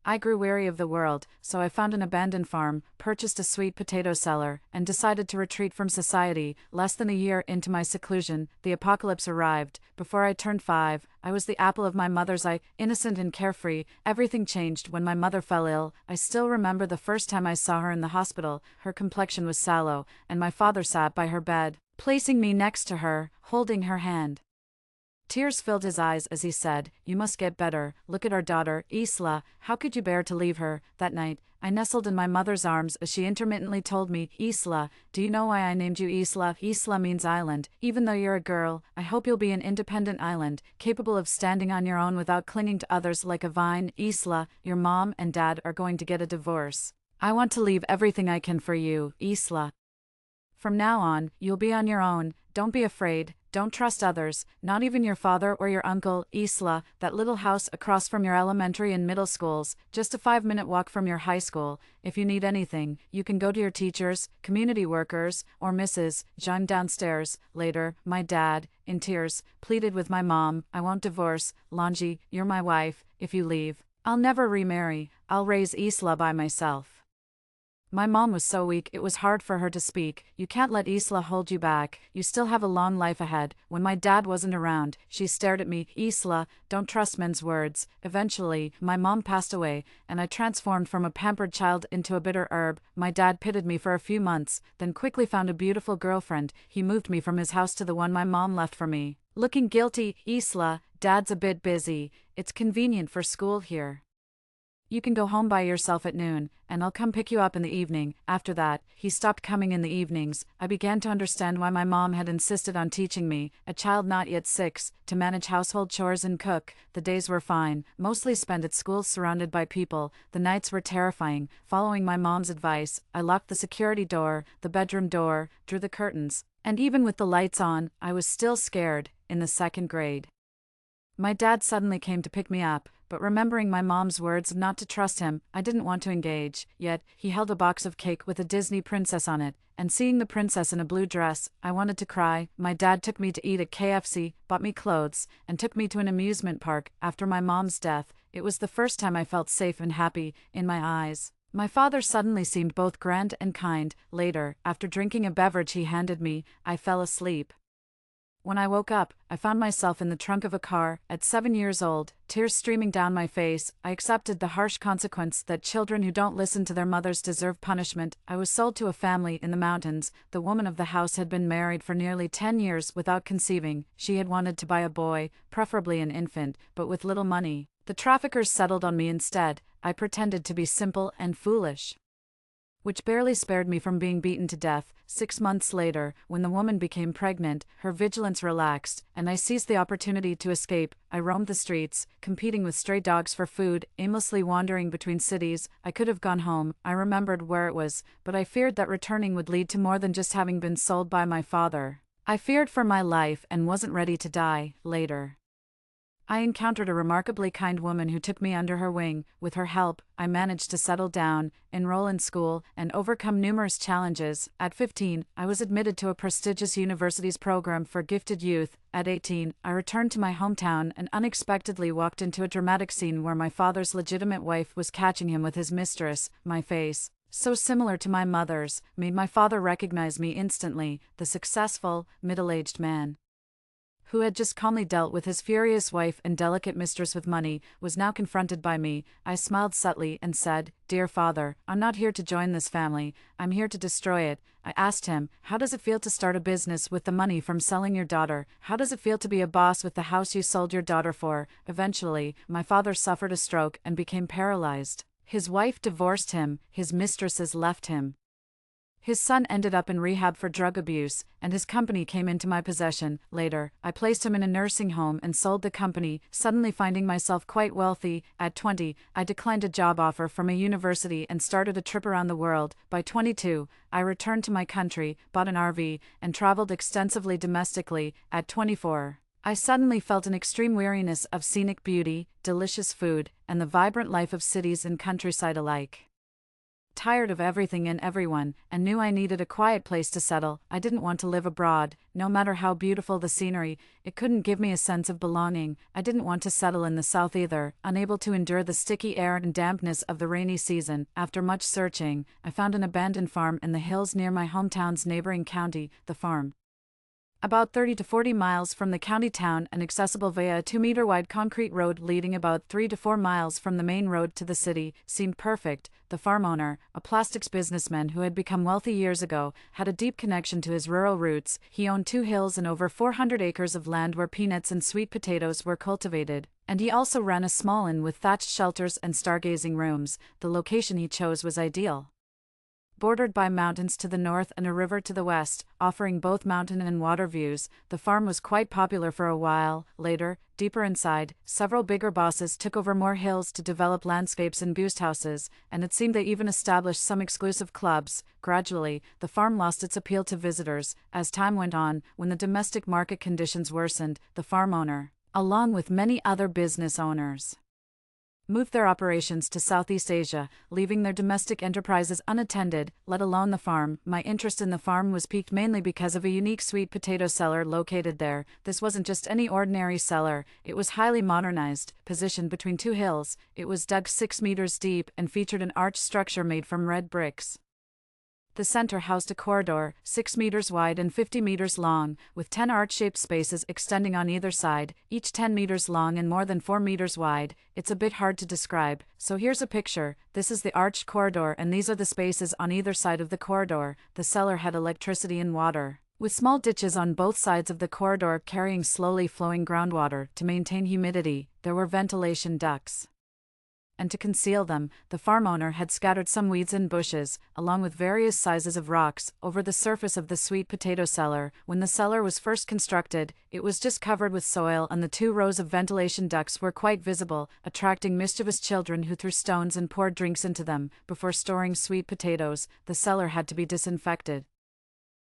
I grew weary of the world, so I found an abandoned farm, purchased a sweet potato cellar, and decided to retreat from society. Less than a year into my seclusion, the apocalypse arrived. Before I turned 5, I was the apple of my mother's eye, innocent and carefree. Everything changed when my mother fell ill. I still remember the first time I saw her in the hospital. Her complexion was sallow, and my father sat by her bed, placing me next to her, holding her hand. Tears filled his eyes as he said, "You must get better. Look at our daughter, Isla. How could you bear to leave her?" That night, I nestled in my mother's arms as she intermittently told me, "Isla, do you know why I named you Isla? Isla means island. Even though you're a girl, I hope you'll be an independent island, capable of standing on your own without clinging to others like a vine. Isla, your mom and dad are going to get a divorce. I want to leave everything I can for you, Isla. From now on, you'll be on your own. Don't be afraid. Don't trust others, not even your father or your uncle, Isla, that little house across from your elementary and middle schools, just a 5-minute walk from your high school. If you need anything, you can go to your teachers, community workers, or Mrs. Jean downstairs." Later, my dad, in tears, pleaded with my mom, "I won't divorce, Longy, you're my wife. If you leave, I'll never remarry. I'll raise Isla by myself." My mom was so weak it was hard for her to speak. "You can't let Isla hold you back. You still have a long life ahead." When my dad wasn't around, she stared at me. "Isla, don't trust men's words." Eventually, my mom passed away, and I transformed from a pampered child into a bitter herb. My dad pitied me for a few months, then quickly found a beautiful girlfriend. He moved me from his house to the one my mom left for me. Looking guilty, "Isla, Dad's a bit busy. It's convenient for school here. You can go home by yourself at noon, and I'll come pick you up in the evening." After that, he stopped coming in the evenings. I began to understand why my mom had insisted on teaching me, a child not yet 6, to manage household chores and cook. The days were fine, mostly spent at school surrounded by people. The nights were terrifying. Following my mom's advice, I locked the security door, the bedroom door, drew the curtains, and even with the lights on, I was still scared. In the 2nd grade, my dad suddenly came to pick me up, but remembering my mom's words not to trust him, I didn't want to engage. Yet, he held a box of cake with a Disney princess on it, and seeing the princess in a blue dress, I wanted to cry. My dad took me to eat at KFC, bought me clothes, and took me to an amusement park. After my mom's death, it was the first time I felt safe and happy in my eyes. My father suddenly seemed both grand and kind. Later, after drinking a beverage he handed me, I fell asleep. When I woke up, I found myself in the trunk of a car. At 7 years old, tears streaming down my face, I accepted the harsh consequence that children who don't listen to their mothers deserve punishment. I was sold to a family in the mountains. The woman of the house had been married for nearly 10 years without conceiving. She had wanted to buy a boy, preferably an infant, but with little money. The traffickers settled on me instead. I pretended to be simple and foolish, which barely spared me from being beaten to death. 6 months later, when the woman became pregnant, her vigilance relaxed, and I seized the opportunity to escape. I roamed the streets, competing with stray dogs for food, aimlessly wandering between cities. I could have gone home. I remembered where it was, but I feared that returning would lead to more than just having been sold by my father. I feared for my life and wasn't ready to die. Later, I encountered a remarkably kind woman who took me under her wing. With her help, I managed to settle down, enroll in school, and overcome numerous challenges. At 15, I was admitted to a prestigious university's program for gifted youth. At 18, I returned to my hometown and unexpectedly walked into a dramatic scene where my father's legitimate wife was catching him with his mistress. My face, so similar to my mother's, made my father recognize me instantly. The successful, middle-aged man who had just calmly dealt with his furious wife and delicate mistress with money, was now confronted by me. I smiled subtly and said, "Dear father, I'm not here to join this family, I'm here to destroy it." I asked him, "How does it feel to start a business with the money from selling your daughter? How does it feel to be a boss with the house you sold your daughter for?" Eventually, my father suffered a stroke and became paralyzed. His wife divorced him, his mistresses left him. His son ended up in rehab for drug abuse, and his company came into my possession. Later, I placed him in a nursing home and sold the company, suddenly finding myself quite wealthy. At 20, I declined a job offer from a university and started a trip around the world. By 22, I returned to my country, bought an RV, and traveled extensively domestically. At 24, I suddenly felt an extreme weariness of scenic beauty, delicious food, and the vibrant life of cities and countryside alike. Tired of everything and everyone, and knew I needed a quiet place to settle. I didn't want to live abroad, no matter how beautiful the scenery, it couldn't give me a sense of belonging. I didn't want to settle in the south either, unable to endure the sticky air and dampness of the rainy season. After much searching, I found an abandoned farm in the hills near my hometown's neighboring county. The farm, about 30 to 40 miles from the county town and accessible via a 2-meter-wide concrete road leading about 3 to 4 miles from the main road to the city, seemed perfect. The farm owner, a plastics businessman who had become wealthy years ago, had a deep connection to his rural roots. He owned 2 hills and over 400 acres of land where peanuts and sweet potatoes were cultivated, and he also ran a small inn with thatched shelters and stargazing rooms. The location he chose was ideal. Bordered by mountains to the north and a river to the west, offering both mountain and water views, the farm was quite popular for a while. Later, deeper inside, several bigger bosses took over more hills to develop landscapes and boost houses, and it seemed they even established some exclusive clubs. Gradually, the farm lost its appeal to visitors. As time went on, when the domestic market conditions worsened, the farm owner, along with many other business owners, moved their operations to Southeast Asia, leaving their domestic enterprises unattended, let alone the farm. My interest in the farm was piqued mainly because of a unique sweet potato cellar located there. This wasn't just any ordinary cellar, it was highly modernized, positioned between 2 hills. It was dug 6 meters deep and featured an arched structure made from red bricks. The center housed a corridor, 6 meters wide and 50 meters long, with 10 arch-shaped spaces extending on either side, each 10 meters long and more than 4 meters wide. It's a bit hard to describe, so here's a picture. This is the arched corridor and these are the spaces on either side of the corridor. The cellar had electricity and water, with small ditches on both sides of the corridor carrying slowly flowing groundwater to maintain humidity. There were ventilation ducts, and to conceal them, the farm owner had scattered some weeds and bushes, along with various sizes of rocks, over the surface of the sweet potato cellar. When the cellar was first constructed, it was just covered with soil and the 2 rows of ventilation ducts were quite visible, attracting mischievous children who threw stones and poured drinks into them. Before storing sweet potatoes, the cellar had to be disinfected.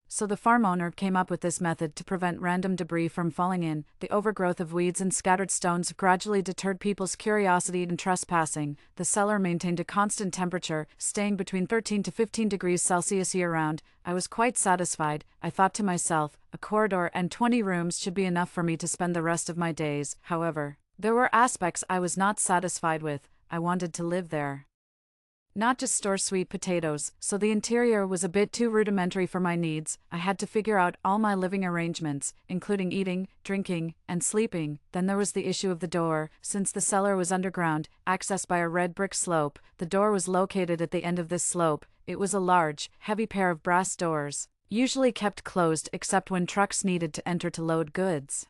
So the farm owner came up with this method to prevent random debris from falling in. The overgrowth of weeds and scattered stones gradually deterred people's curiosity and trespassing. The cellar maintained a constant temperature, staying between 13 to 15 degrees Celsius year-round. I was quite satisfied. I thought to myself, a corridor and 20 rooms should be enough for me to spend the rest of my days. However, there were aspects I was not satisfied with. I wanted to live there, not just store sweet potatoes, so the interior was a bit too rudimentary for my needs. I had to figure out all my living arrangements, including eating, drinking, and sleeping. Then there was the issue of the door. Since the cellar was underground, accessed by a red brick slope, the door was located at the end of this slope. It was a large, heavy pair of brass doors, usually kept closed except when trucks needed to enter to load goods.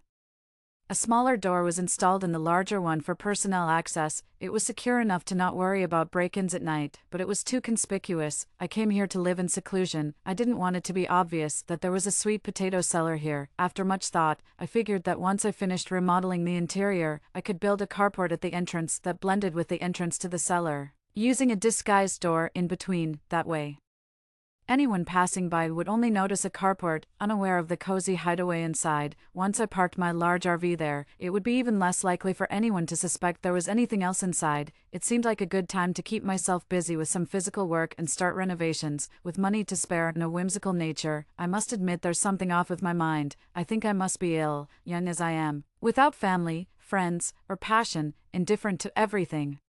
A smaller door was installed in the larger one for personnel access. It was secure enough to not worry about break-ins at night, but it was too conspicuous. I came here to live in seclusion. I didn't want it to be obvious that there was a sweet potato cellar here. After much thought, I figured that once I finished remodeling the interior, I could build a carport at the entrance that blended with the entrance to the cellar, using a disguised door in between. That way, anyone passing by would only notice a carport, unaware of the cozy hideaway inside. Once I parked my large RV there, it would be even less likely for anyone to suspect there was anything else inside. It seemed like a good time to keep myself busy with some physical work and start renovations. With money to spare and a whimsical nature, I must admit there's something off with my mind. I think I must be ill, young as I am, without family, friends, or passion, indifferent to everything.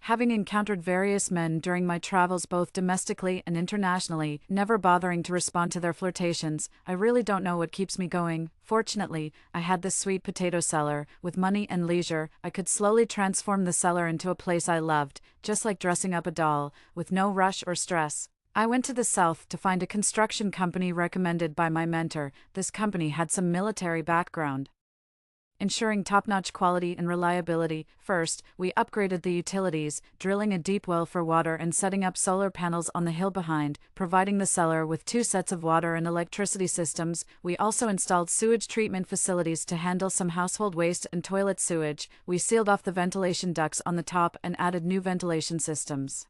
Having encountered various men during my travels both domestically and internationally, never bothering to respond to their flirtations, I really don't know what keeps me going. Fortunately, I had this sweet potato cellar. With money and leisure, I could slowly transform the cellar into a place I loved, just like dressing up a doll, with no rush or stress. I went to the south to find a construction company recommended by my mentor. This company had some military background, ensuring top-notch quality and reliability. First, we upgraded the utilities, drilling a deep well for water and setting up solar panels on the hill behind, providing the cellar with 2 sets of water and electricity systems. We also installed sewage treatment facilities to handle some household waste and toilet sewage. We sealed off the ventilation ducts on the top and added new ventilation systems.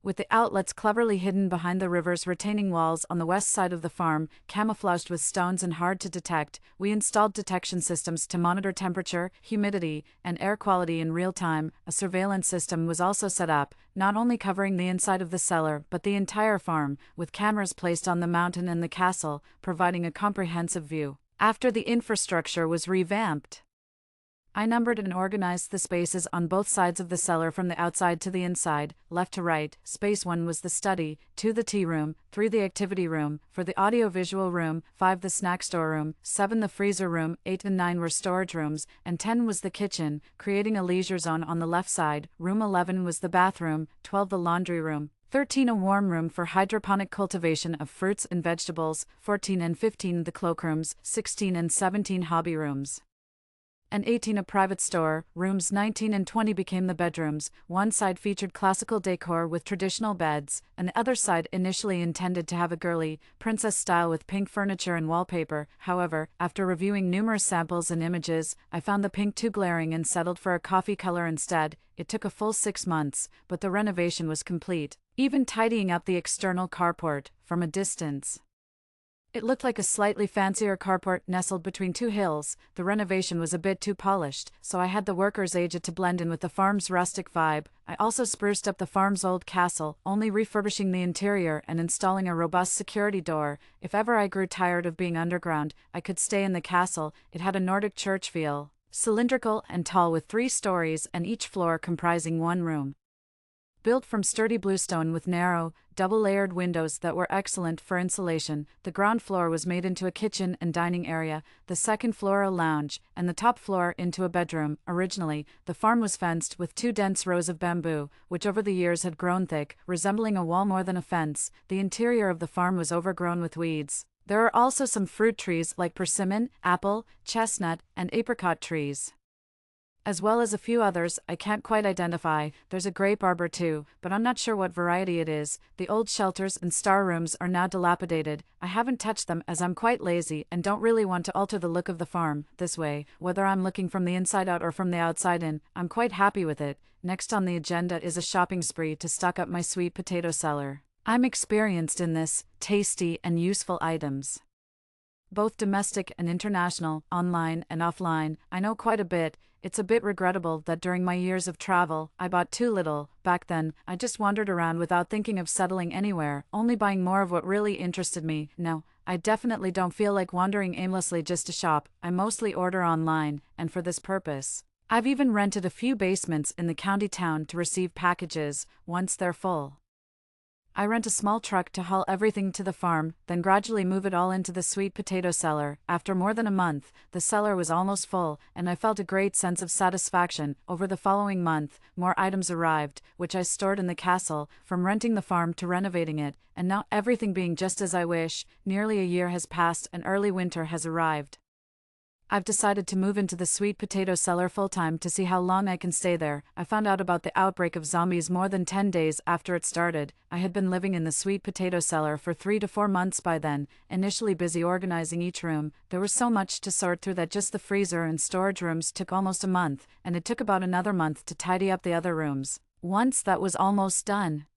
with the outlets cleverly hidden behind the river's retaining walls on the west side of the farm, camouflaged with stones and hard to detect. We installed detection systems to monitor temperature, humidity, and air quality in real time. A surveillance system was also set up, not only covering the inside of the cellar but the entire farm, with cameras placed on the mountain and the castle, providing a comprehensive view. After the infrastructure was revamped, I numbered and organized the spaces on both sides of the cellar from the outside to the inside, left to right. Space 1 was the study, 2 the tea room, 3 the activity room, 4 the audio-visual room, 5 the snack storeroom, 7 the freezer room, 8 and 9 were storage rooms, and 10 was the kitchen, creating a leisure zone on the left side. Room 11 was the bathroom, 12 the laundry room, 13 a warm room for hydroponic cultivation of fruits and vegetables, 14 and 15 the cloakrooms, 16 and 17 hobby rooms, and 18 a private store. Rooms 19 and 20 became the bedrooms. One side featured classical decor with traditional beds, and the other side initially intended to have a girly, princess style with pink furniture and wallpaper. However, after reviewing numerous samples and images, I found the pink too glaring and settled for a coffee color instead. It took a full 6 months, but the renovation was complete, even tidying up the external carport. From a distance, it looked like a slightly fancier carport nestled between 2 hills. The renovation was a bit too polished, so I had the workers age it to blend in with the farm's rustic vibe. I also spruced up the farm's old castle, only refurbishing the interior and installing a robust security door. If ever I grew tired of being underground, I could stay in the castle. It had a Nordic church feel, cylindrical and tall with 3 stories and each floor comprising 1 room. Built from sturdy bluestone with narrow, double-layered windows that were excellent for insulation, the ground floor was made into a kitchen and dining area, the second floor a lounge, and the top floor into a bedroom. Originally, the farm was fenced with 2 dense rows of bamboo, which over the years had grown thick, resembling a wall more than a fence. The interior of the farm was overgrown with weeds. There are also some fruit trees like persimmon, apple, chestnut, and apricot trees, as well as a few others I can't quite identify. There's a grape arbor too, but I'm not sure what variety it is. The old shelters and star rooms are now dilapidated. I haven't touched them as I'm quite lazy and don't really want to alter the look of the farm. This way, whether I'm looking from the inside out or from the outside in, I'm quite happy with it. Next on the agenda is a shopping spree to stock up my sweet potato cellar. I'm experienced in this, tasty and useful items, both domestic and international, online and offline. I know quite a bit. It's a bit regrettable that during my years of travel, I bought too little. Back then, I just wandered around without thinking of settling anywhere, only buying more of what really interested me. Now, I definitely don't feel like wandering aimlessly just to shop. I mostly order online, and for this purpose, I've even rented a few basements in the county town to receive packages once they're full. I rent a small truck to haul everything to the farm, then gradually move it all into the sweet potato cellar. After more than a month, the cellar was almost full, and I felt a great sense of satisfaction. Over the following month, more items arrived, which I stored in the castle, from renting the farm to renovating it, and now everything being just as I wish. Nearly a year has passed and early winter has arrived. I've decided to move into the sweet potato cellar full-time to see how long I can stay there. I found out about the outbreak of zombies more than 10 days after it started. I had been living in the sweet potato cellar for 3 to 4 months by then, initially busy organizing each room. There was so much to sort through that just the freezer and storage rooms took almost a month, and it took about another month to tidy up the other rooms. Once that was almost done,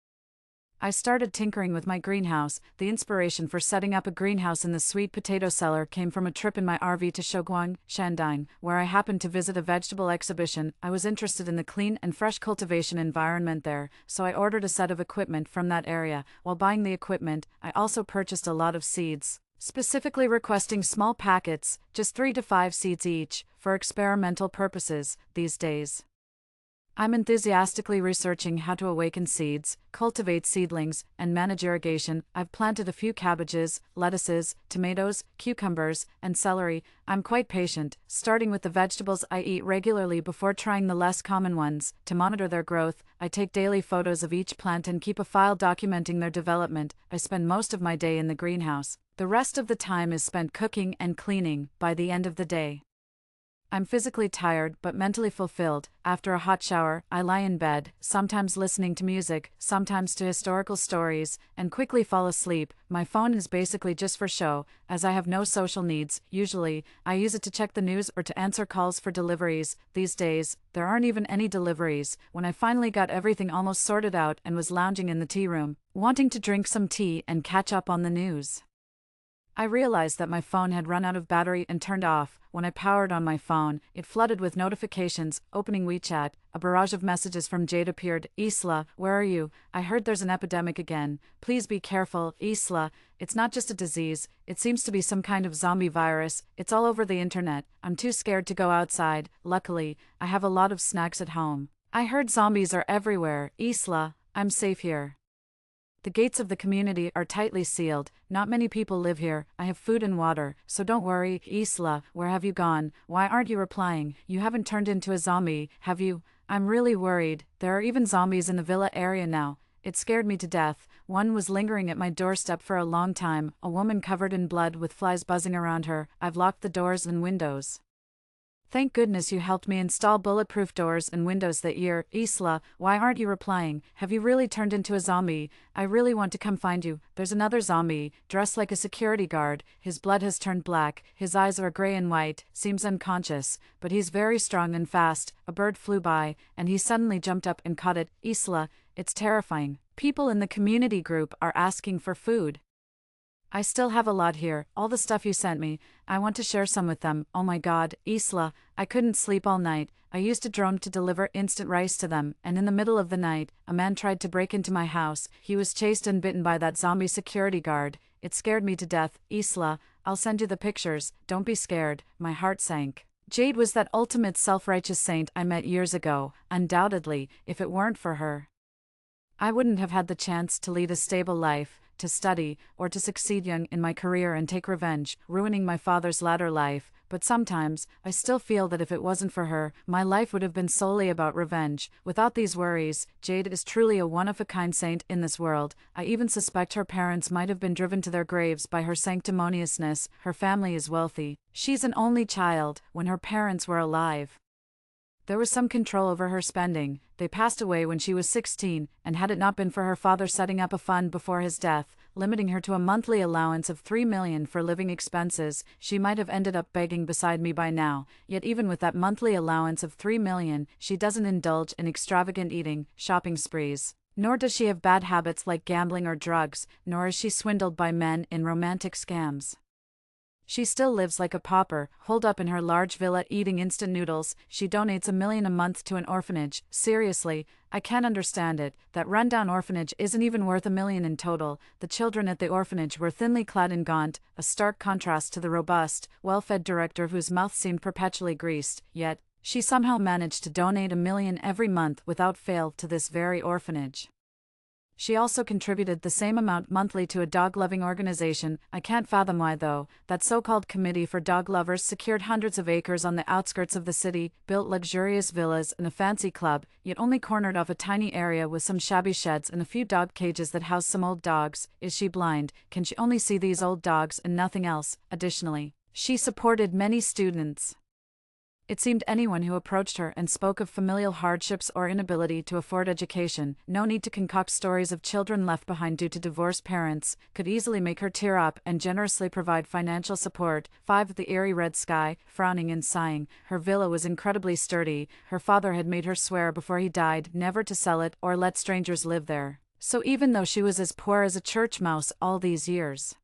I started tinkering with my greenhouse. The inspiration for setting up a greenhouse in the sweet potato cellar came from a trip in my RV to Shouguang, Shandong, where I happened to visit a vegetable exhibition. I was interested in the clean and fresh cultivation environment there, so I ordered a set of equipment from that area. While buying the equipment, I also purchased a lot of seeds, specifically requesting small packets, just 3 to 5 seeds each, for experimental purposes. These days, I'm enthusiastically researching how to awaken seeds, cultivate seedlings, and manage irrigation. I've planted a few cabbages, lettuces, tomatoes, cucumbers, and celery. I'm quite patient, starting with the vegetables I eat regularly before trying the less common ones. To monitor their growth, I take daily photos of each plant and keep a file documenting their development. I spend most of my day in the greenhouse. The rest of the time is spent cooking and cleaning. By the end of the day, I'm physically tired but mentally fulfilled. After a hot shower, I lie in bed, sometimes listening to music, sometimes to historical stories, and quickly fall asleep. My phone is basically just for show, as I have no social needs. Usually, I use it to check the news or to answer calls for deliveries. These days, there aren't even any deliveries. When I finally got everything almost sorted out and was lounging in the tea room, wanting to drink some tea and catch up on the news, I realized that my phone had run out of battery and turned off. When I powered on my phone, it flooded with notifications. Opening WeChat, a barrage of messages from Jade appeared. Isla, where are you? I heard there's an epidemic again. Please be careful, Isla. It's not just a disease, it seems to be some kind of zombie virus. It's all over the internet. I'm too scared to go outside. Luckily, I have a lot of snacks at home. I heard zombies are everywhere. Isla, I'm safe here. The gates of the community are tightly sealed. Not many people live here. I have food and water, so don't worry. Isla, where have you gone? Why aren't you replying? You haven't turned into a zombie, have you? I'm really worried. There are even zombies in the villa area now. It scared me to death. One was lingering at my doorstep for a long time, a woman covered in blood with flies buzzing around her. I've locked the doors and windows. Thank goodness you helped me install bulletproof doors and windows that year. Isla, why aren't you replying? Have you really turned into a zombie? I really want to come find you. There's another zombie, dressed like a security guard. His blood has turned black, his eyes are gray and white, seems unconscious, but he's very strong and fast. A bird flew by, and he suddenly jumped up and caught it. Isla, it's terrifying. People in the community group are asking for food. I still have a lot here, all the stuff you sent me. I want to share some with them. Oh my god, Isla, I couldn't sleep all night. I used a drone to deliver instant rice to them, and in the middle of the night, a man tried to break into my house. He was chased and bitten by that zombie security guard. It scared me to death. Isla, I'll send you the pictures. Don't be scared. My heart sank. Jade was that ultimate self-righteous saint I met years ago. Undoubtedly, if it weren't for her, I wouldn't have had the chance to lead a stable life, to study, or to succeed young in my career and take revenge, ruining my father's latter life. But sometimes, I still feel that if it wasn't for her, my life would have been solely about revenge. Without these worries, Jade is truly a one-of-a-kind saint in this world. I even suspect her parents might have been driven to their graves by her sanctimoniousness. Her family is wealthy. She's an only child. When her parents were alive, there was some control over her spending. They passed away when she was 16, and had it not been for her father setting up a fund before his death, limiting her to a monthly allowance of $3 million for living expenses, she might have ended up begging beside me by now. Yet even with that monthly allowance of $3 million, she doesn't indulge in extravagant eating, shopping sprees. Nor does she have bad habits like gambling or drugs, nor is she swindled by men in romantic scams. She still lives like a pauper, holed up in her large villa eating instant noodles. She donates $1 million a month to an orphanage. Seriously, I can't understand it. That rundown orphanage isn't even worth $1 million in total. The children at the orphanage were thinly clad and gaunt, a stark contrast to the robust, well-fed director whose mouth seemed perpetually greased. Yet, she somehow managed to donate $1 million every month without fail to this very orphanage. She also contributed the same amount monthly to a dog-loving organization. I can't fathom why though. That so-called committee for dog lovers secured hundreds of acres on the outskirts of the city, built luxurious villas and a fancy club, yet only cornered off a tiny area with some shabby sheds and a few dog cages that house some old dogs. Is she blind? Can she only see these old dogs and nothing else? Additionally, she supported many students. It seemed anyone who approached her and spoke of familial hardships or inability to afford education, no need to concoct stories of children left behind due to divorced parents, could easily make her tear up and generously provide financial support. 5. The eerie red sky, frowning and sighing. Her villa was incredibly sturdy. Her father had made her swear before he died never to sell it or let strangers live there. So even though she was as poor as a church mouse all these years,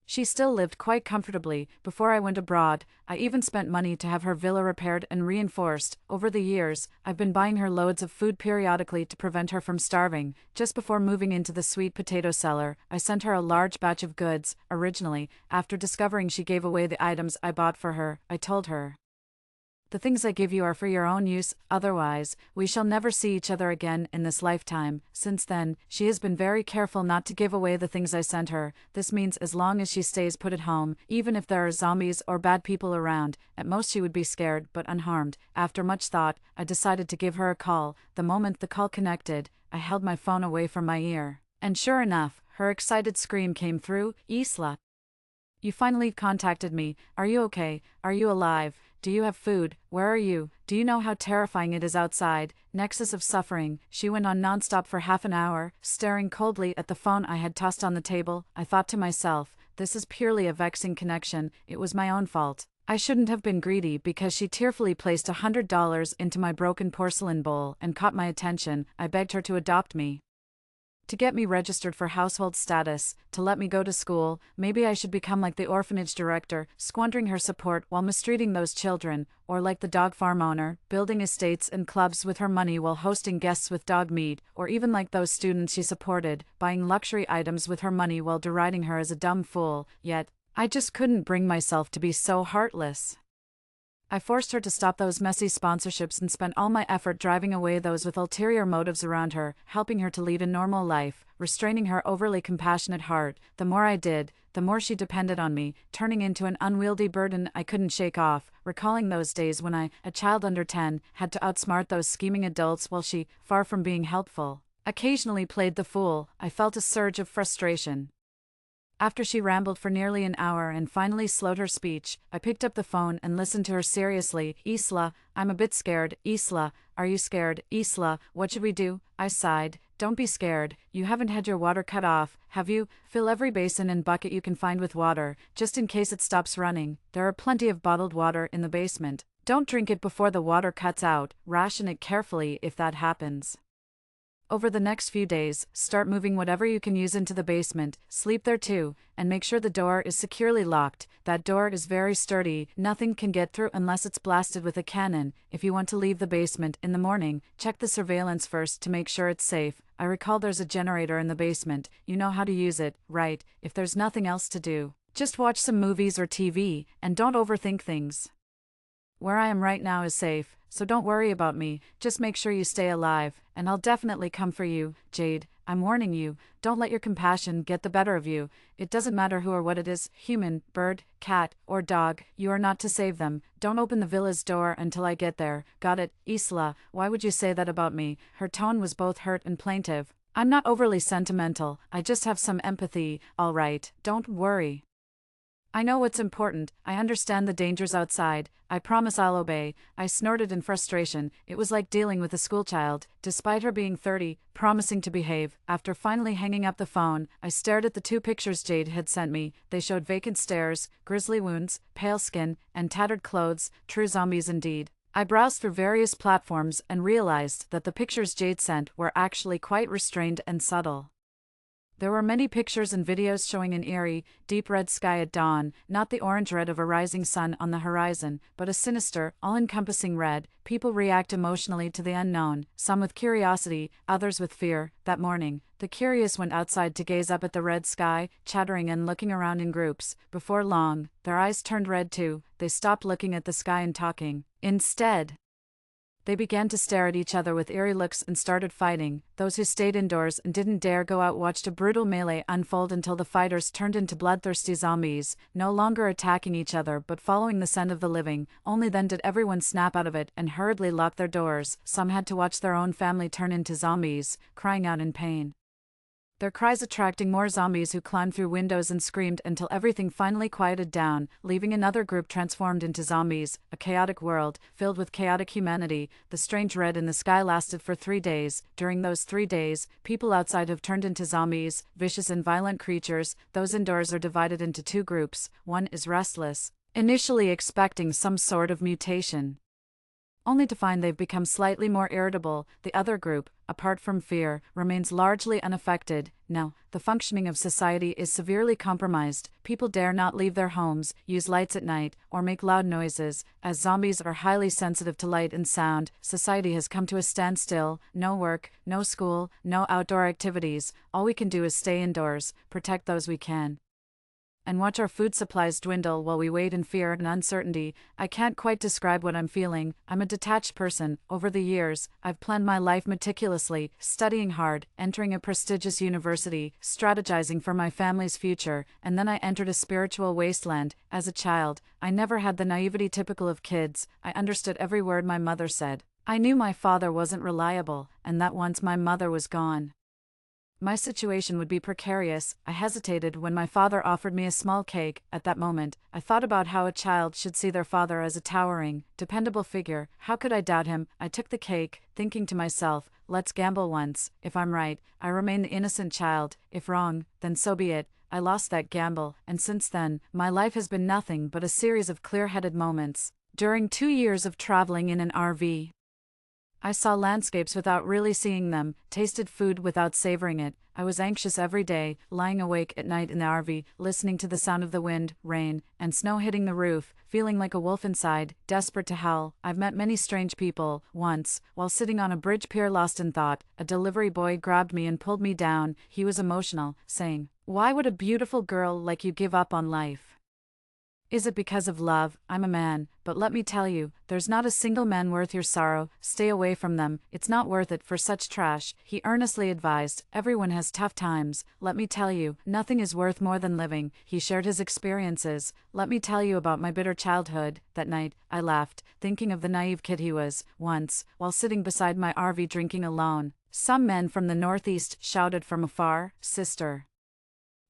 she still lived quite comfortably. Before I went abroad, I even spent money to have her villa repaired and reinforced. Over the years, I've been buying her loads of food periodically to prevent her from starving. Just before moving into the sweet potato cellar, I sent her a large batch of goods. Originally, after discovering she gave away the items I bought for her, I told her, "The things I give you are for your own use, otherwise, we shall never see each other again in this lifetime." Since then, she has been very careful not to give away the things I sent her. This means as long as she stays put at home, even if there are zombies or bad people around, at most she would be scared but unharmed. After much thought, I decided to give her a call. The moment the call connected, I held my phone away from my ear. And sure enough, her excited scream came through. "Isla, you finally contacted me. Are you okay? Are you alive? Do you have food? Where are you? Do you know how terrifying it is outside? Nexus of suffering. She went on nonstop for half an hour, staring coldly at the phone I had tossed on the table. I thought to myself, this is purely a vexing connection. It was my own fault. I shouldn't have been greedy because she tearfully placed $100 into my broken porcelain bowl and caught my attention. I begged her to adopt me, to get me registered for household status, to let me go to school. Maybe I should become like the orphanage director, squandering her support while mistreating those children, or like the dog farm owner, building estates and clubs with her money while hosting guests with dog meat, or even like those students she supported, buying luxury items with her money while deriding her as a dumb fool. Yet, I just couldn't bring myself to be so heartless. I forced her to stop those messy sponsorships and spent all my effort driving away those with ulterior motives around her, helping her to lead a normal life, restraining her overly compassionate heart. The more I did, the more she depended on me, turning into an unwieldy burden I couldn't shake off, recalling those days when I, a child under 10, had to outsmart those scheming adults while she, far from being helpful, occasionally played the fool. I felt a surge of frustration. After she rambled for nearly an hour and finally slowed her speech, I picked up the phone and listened to her seriously. Isla, I'm a bit scared. Isla, are you scared? Isla, what should we do? I sighed. Don't be scared. You haven't had your water cut off, have you? Fill every basin and bucket you can find with water, just in case it stops running. There are plenty of bottled water in the basement. Don't drink it before the water cuts out. Ration it carefully if that happens. Over the next few days, start moving whatever you can use into the basement, sleep there too, and make sure the door is securely locked. That door is very sturdy, nothing can get through unless it's blasted with a cannon. If you want to leave the basement in the morning, check the surveillance first to make sure it's safe. I recall there's a generator in the basement. You know how to use it, right? If there's nothing else to do, just watch some movies or TV, and don't overthink things. Where I am right now is safe, so don't worry about me, just make sure you stay alive, and I'll definitely come for you, Jade. I'm warning you, don't let your compassion get the better of you. It doesn't matter who or what it is, human, bird, cat, or dog, you are not to save them. Don't open the villa's door until I get there. Got it, Isla? Why would you say that about me? Her tone was both hurt and plaintive. I'm not overly sentimental, I just have some empathy. All right, don't worry. I know what's important. I understand the dangers outside. I promise I'll obey. I snorted in frustration. It was like dealing with a schoolchild. Despite her being 30, promising to behave, after finally hanging up the phone, I stared at the 2 pictures Jade had sent me. They showed vacant stares, grisly wounds, pale skin, and tattered clothes. True zombies indeed. I browsed through various platforms and realized that the pictures Jade sent were actually quite restrained and subtle. There were many pictures and videos showing an eerie, deep red sky at dawn, not the orange red of a rising sun on the horizon, but a sinister, all-encompassing red. People react emotionally to the unknown, some with curiosity, others with fear. That morning, the curious went outside to gaze up at the red sky, chattering and looking around in groups. Before long, their eyes turned red too. They stopped looking at the sky and talking. Instead, they began to stare at each other with eerie looks and started fighting. Those who stayed indoors and didn't dare go out watched a brutal melee unfold until the fighters turned into bloodthirsty zombies, no longer attacking each other but following the scent of the living. Only then did everyone snap out of it and hurriedly lock their doors. Some had to watch their own family turn into zombies, crying out in pain. Their cries attracting more zombies who climbed through windows and screamed until everything finally quieted down, leaving another group transformed into zombies. A chaotic world, filled with chaotic humanity. The strange red in the sky lasted for 3 days. During those 3 days, people outside have turned into zombies, vicious and violent creatures. Those indoors are divided into 2 groups. One is restless, initially expecting some sort of mutation, only to find they've become slightly more irritable. The other group, apart from fear, remains largely unaffected. Now, the functioning of society is severely compromised. People dare not leave their homes, use lights at night, or make loud noises. As zombies are highly sensitive to light and sound, society has come to a standstill. No work, no school, no outdoor activities. All we can do is stay indoors, protect those we can, and watch our food supplies dwindle while we wait in fear and uncertainty. I can't quite describe what I'm feeling. I'm a detached person. Over the years, I've planned my life meticulously, studying hard, entering a prestigious university, strategizing for my family's future, and then I entered a spiritual wasteland. As a child, I never had the naivety typical of kids. I understood every word my mother said. I knew my father wasn't reliable, and that once my mother was gone, My situation would be precarious. I hesitated when my father offered me a small cake. At that moment, I thought about how a child should see their father as a towering, dependable figure. How could I doubt him? I took the cake, thinking to myself, let's gamble once. If I'm right, I remain the innocent child. If wrong, then so be it. I lost that gamble, and since then, my life has been nothing but a series of clear-headed moments. During 2 years of traveling in an RV, I saw landscapes without really seeing them, tasted food without savoring it. I was anxious every day, lying awake at night in the RV, listening to the sound of the wind, rain, and snow hitting the roof, feeling like a wolf inside, desperate to howl. I've met many strange people. Once, while sitting on a bridge pier lost in thought, a delivery boy grabbed me and pulled me down. He was emotional, saying, "Why would a beautiful girl like you give up on life? Is it because of love? I'm a man, but let me tell you, there's not a single man worth your sorrow. Stay away from them. It's not worth it for such trash," he earnestly advised. Everyone has tough times. Let me tell you, nothing is worth more than living. He shared his experiences. Let me tell you about my bitter childhood. That night, I laughed, thinking of the naive kid he was. Once, while sitting beside my RV drinking alone, some men from the northeast shouted from afar, "Sister,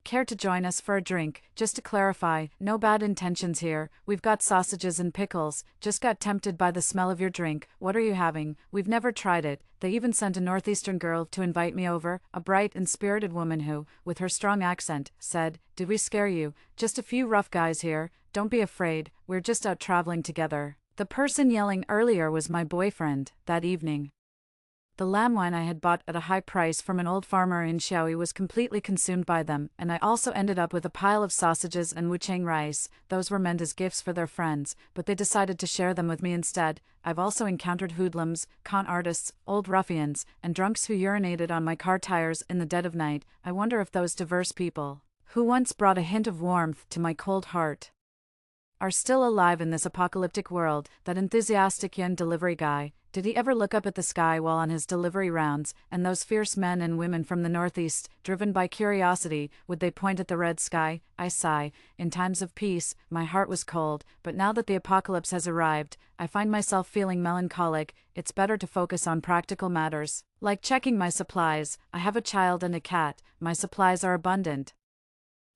care to join us for a drink?" Just to clarify, no bad intentions here. We've got sausages and pickles. Just got tempted by the smell of your drink. What are you having? We've never tried it. They even sent a northeastern girl to invite me over, a bright and spirited woman who, with her strong accent, said, "Did we scare you? Just a few rough guys here. Don't be afraid. We're just out traveling together." The person yelling earlier was my boyfriend. That evening, the lamb wine I had bought at a high price from an old farmer in Xiaoyi was completely consumed by them, and I also ended up with a pile of sausages and wuchang rice. Those were meant as gifts for their friends, but they decided to share them with me instead. I've also encountered hoodlums, con artists, old ruffians, and drunks who urinated on my car tires in the dead of night. I wonder if those diverse people, who once brought a hint of warmth to my cold heart, are still alive in this apocalyptic world. That enthusiastic young delivery guy, did he ever look up at the sky while on his delivery rounds? And those fierce men and women from the northeast, driven by curiosity, would they point at the red sky? I sigh. In times of peace, my heart was cold, but now that the apocalypse has arrived, I find myself feeling melancholic. It's better to focus on practical matters, like checking my supplies. I have a child and a cat. My supplies are abundant.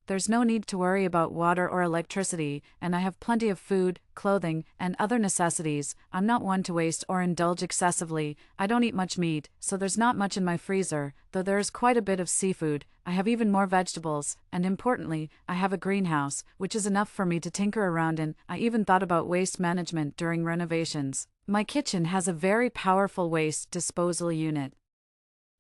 There's no need to worry about water or electricity, and I have plenty of food, clothing, and other necessities. I'm not one to waste or indulge excessively. I don't eat much meat, so there's not much in my freezer, though there is quite a bit of seafood. I have even more vegetables, and importantly, I have a greenhouse, which is enough for me to tinker around in. I even thought about waste management during renovations. My kitchen has a very powerful waste disposal unit.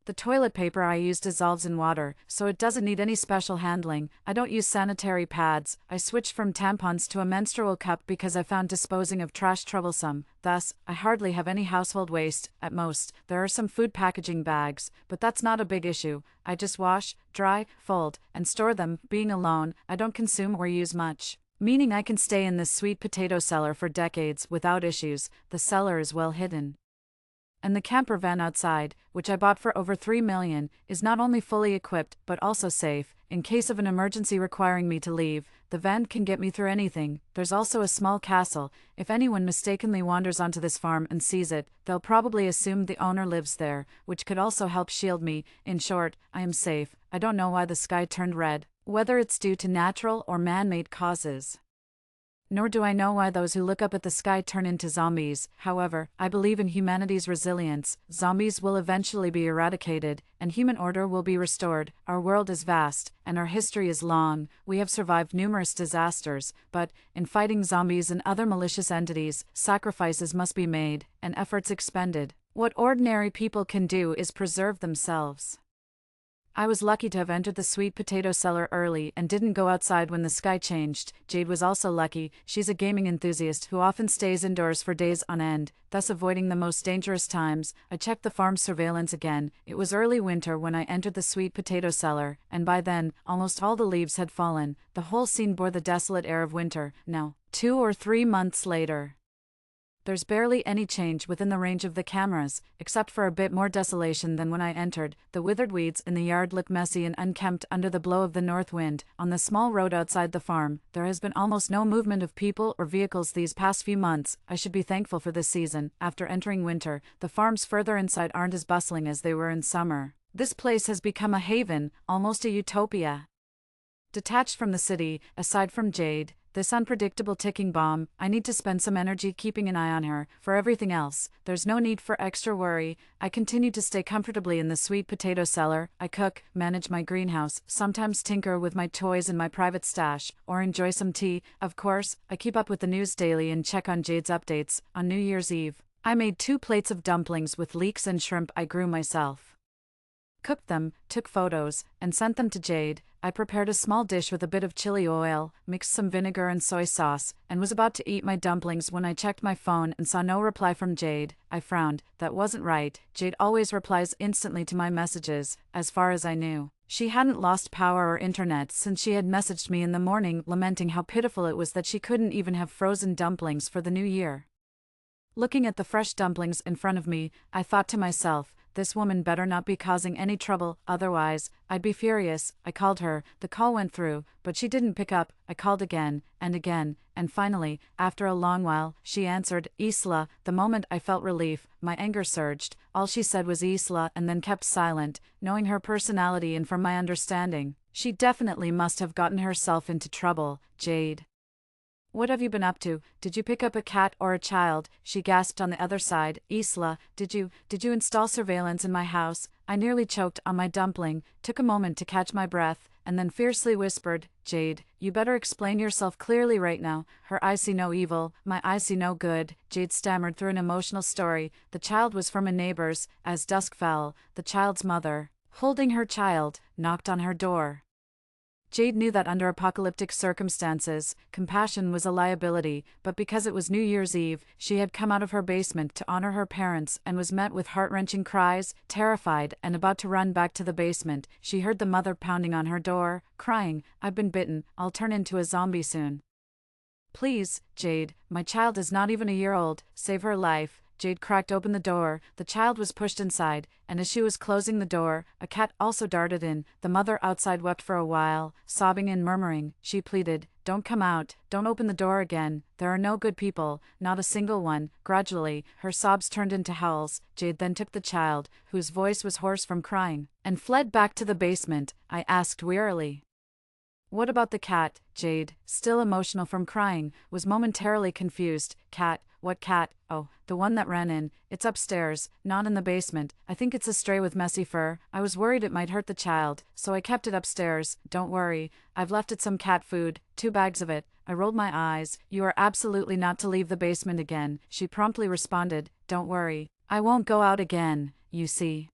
The toilet paper I use dissolves in water, so it doesn't need any special handling. I don't use sanitary pads. I switched from tampons to a menstrual cup because I found disposing of trash troublesome. Thus, I hardly have any household waste. At most, there are some food packaging bags, but that's not a big issue. I just wash, dry, fold, and store them. Being alone, I don't consume or use much, meaning I can stay in this sweet potato cellar for decades without issues. The cellar is well hidden, and the camper van outside, which I bought for over $3 million, is not only fully equipped but also safe. In case of an emergency requiring me to leave, the van can get me through anything. There's also a small castle. If anyone mistakenly wanders onto this farm and sees it, they'll probably assume the owner lives there, which could also help shield me. In short, I am safe. I don't know why the sky turned red, whether it's due to natural or man-made causes. Nor do I know why those who look up at the sky turn into zombies. However, I believe in humanity's resilience. Zombies will eventually be eradicated, and human order will be restored. Our world is vast, and our history is long. We have survived numerous disasters, but, in fighting zombies and other malicious entities, sacrifices must be made, and efforts expended. What ordinary people can do is preserve themselves. I was lucky to have entered the sweet potato cellar early and didn't go outside when the sky changed. Jade was also lucky. She's a gaming enthusiast who often stays indoors for days on end, thus avoiding the most dangerous times. I checked the farm's surveillance again. It was early winter when I entered the sweet potato cellar, and by then, almost all the leaves had fallen. The whole scene bore the desolate air of winter. Now, 2 or 3 months later, there's barely any change within the range of the cameras, except for a bit more desolation than when I entered. The withered weeds in the yard look messy and unkempt under the blow of the north wind. On the small road outside the farm, there has been almost no movement of people or vehicles these past few months. I should be thankful for this season. After entering winter, the farms further inside aren't as bustling as they were in summer. This place has become a haven, almost a utopia. Detached from the city, aside from Jade, this unpredictable ticking bomb, I need to spend some energy keeping an eye on her. For everything else, there's no need for extra worry. I continue to stay comfortably in the sweet potato cellar. I cook, manage my greenhouse, sometimes tinker with my toys in my private stash, or enjoy some tea. Of course, I keep up with the news daily and check on Jade's updates. On New Year's Eve, I made 2 plates of dumplings with leeks and shrimp I grew myself. Cooked them, took photos, and sent them to Jade. I prepared a small dish with a bit of chili oil, mixed some vinegar and soy sauce, and was about to eat my dumplings when I checked my phone and saw no reply from Jade. I frowned. That wasn't right. Jade always replies instantly to my messages, as far as I knew. She hadn't lost power or internet since she had messaged me in the morning lamenting how pitiful it was that she couldn't even have frozen dumplings for the new year. Looking at the fresh dumplings in front of me, I thought to myself, this woman better not be causing any trouble, otherwise, I'd be furious. I called her, the call went through, but she didn't pick up. I called again, and finally, after a long while, she answered, Isla. The moment I felt relief, my anger surged. All she said was Isla and then kept silent. Knowing her personality and from my understanding, she definitely must have gotten herself into trouble. Jade. What have you been up to? Did you pick up a cat or a child? She gasped on the other side. Isla, did you install surveillance in my house? I nearly choked on my dumpling, took a moment to catch my breath, and then fiercely whispered, Jade, you better explain yourself clearly right now. Her eyes see no evil, my eyes see no good. Jade stammered through an emotional story. The child was from a neighbor's. As dusk fell, the child's mother, holding her child, knocked on her door. Jade knew that under apocalyptic circumstances, compassion was a liability, but because it was New Year's Eve, she had come out of her basement to honor her parents and was met with heart-wrenching cries. Terrified and about to run back to the basement, she heard the mother pounding on her door, crying, I've been bitten, I'll turn into a zombie soon. Please, Jade, my child is not even a year old, save her life. Jade cracked open the door, the child was pushed inside, and as she was closing the door, a cat also darted in. The mother outside wept for a while, sobbing and murmuring. She pleaded, don't come out, don't open the door again, there are no good people, not a single one. Gradually, her sobs turned into howls. Jade then took the child, whose voice was hoarse from crying, and fled back to the basement. I asked wearily, what about the cat? Jade, still emotional from crying, was momentarily confused. Cat? What cat? Oh, the one that ran in. It's upstairs, not in the basement. I think it's a stray with messy fur. I was worried it might hurt the child, so I kept it upstairs. Don't worry, I've left it some cat food, 2 bags of it. I rolled my eyes. You are absolutely not to leave the basement again. She promptly responded, don't worry, I won't go out again, you see.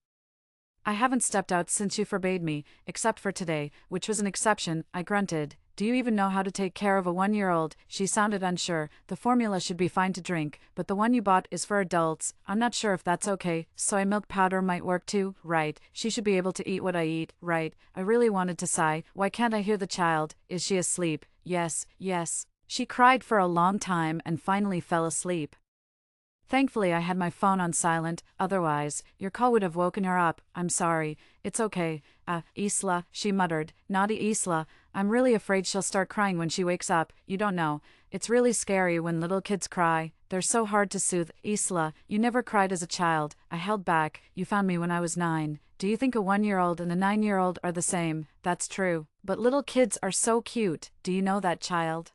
I haven't stepped out since you forbade me, except for today, which was an exception. I grunted. Do you even know how to take care of a 1-year-old? She sounded unsure. The formula should be fine to drink, but the one you bought is for adults. I'm not sure if that's okay. Soy milk powder might work too, right? She should be able to eat what I eat, right? I really wanted to sigh. Why can't I hear the child? Is she asleep? Yes, yes. She cried for a long time and finally fell asleep. Thankfully I had my phone on silent, otherwise, your call would have woken her up. I'm sorry. It's okay. Isla, she muttered. Naughty Isla. I'm really afraid she'll start crying when she wakes up. You don't know. It's really scary when little kids cry. They're so hard to soothe. Isla, you never cried as a child. I held back. You found me when I was 9. Do you think a 1-year-old and a 9-year-old are the same? That's true. But little kids are so cute. Do you know that, child?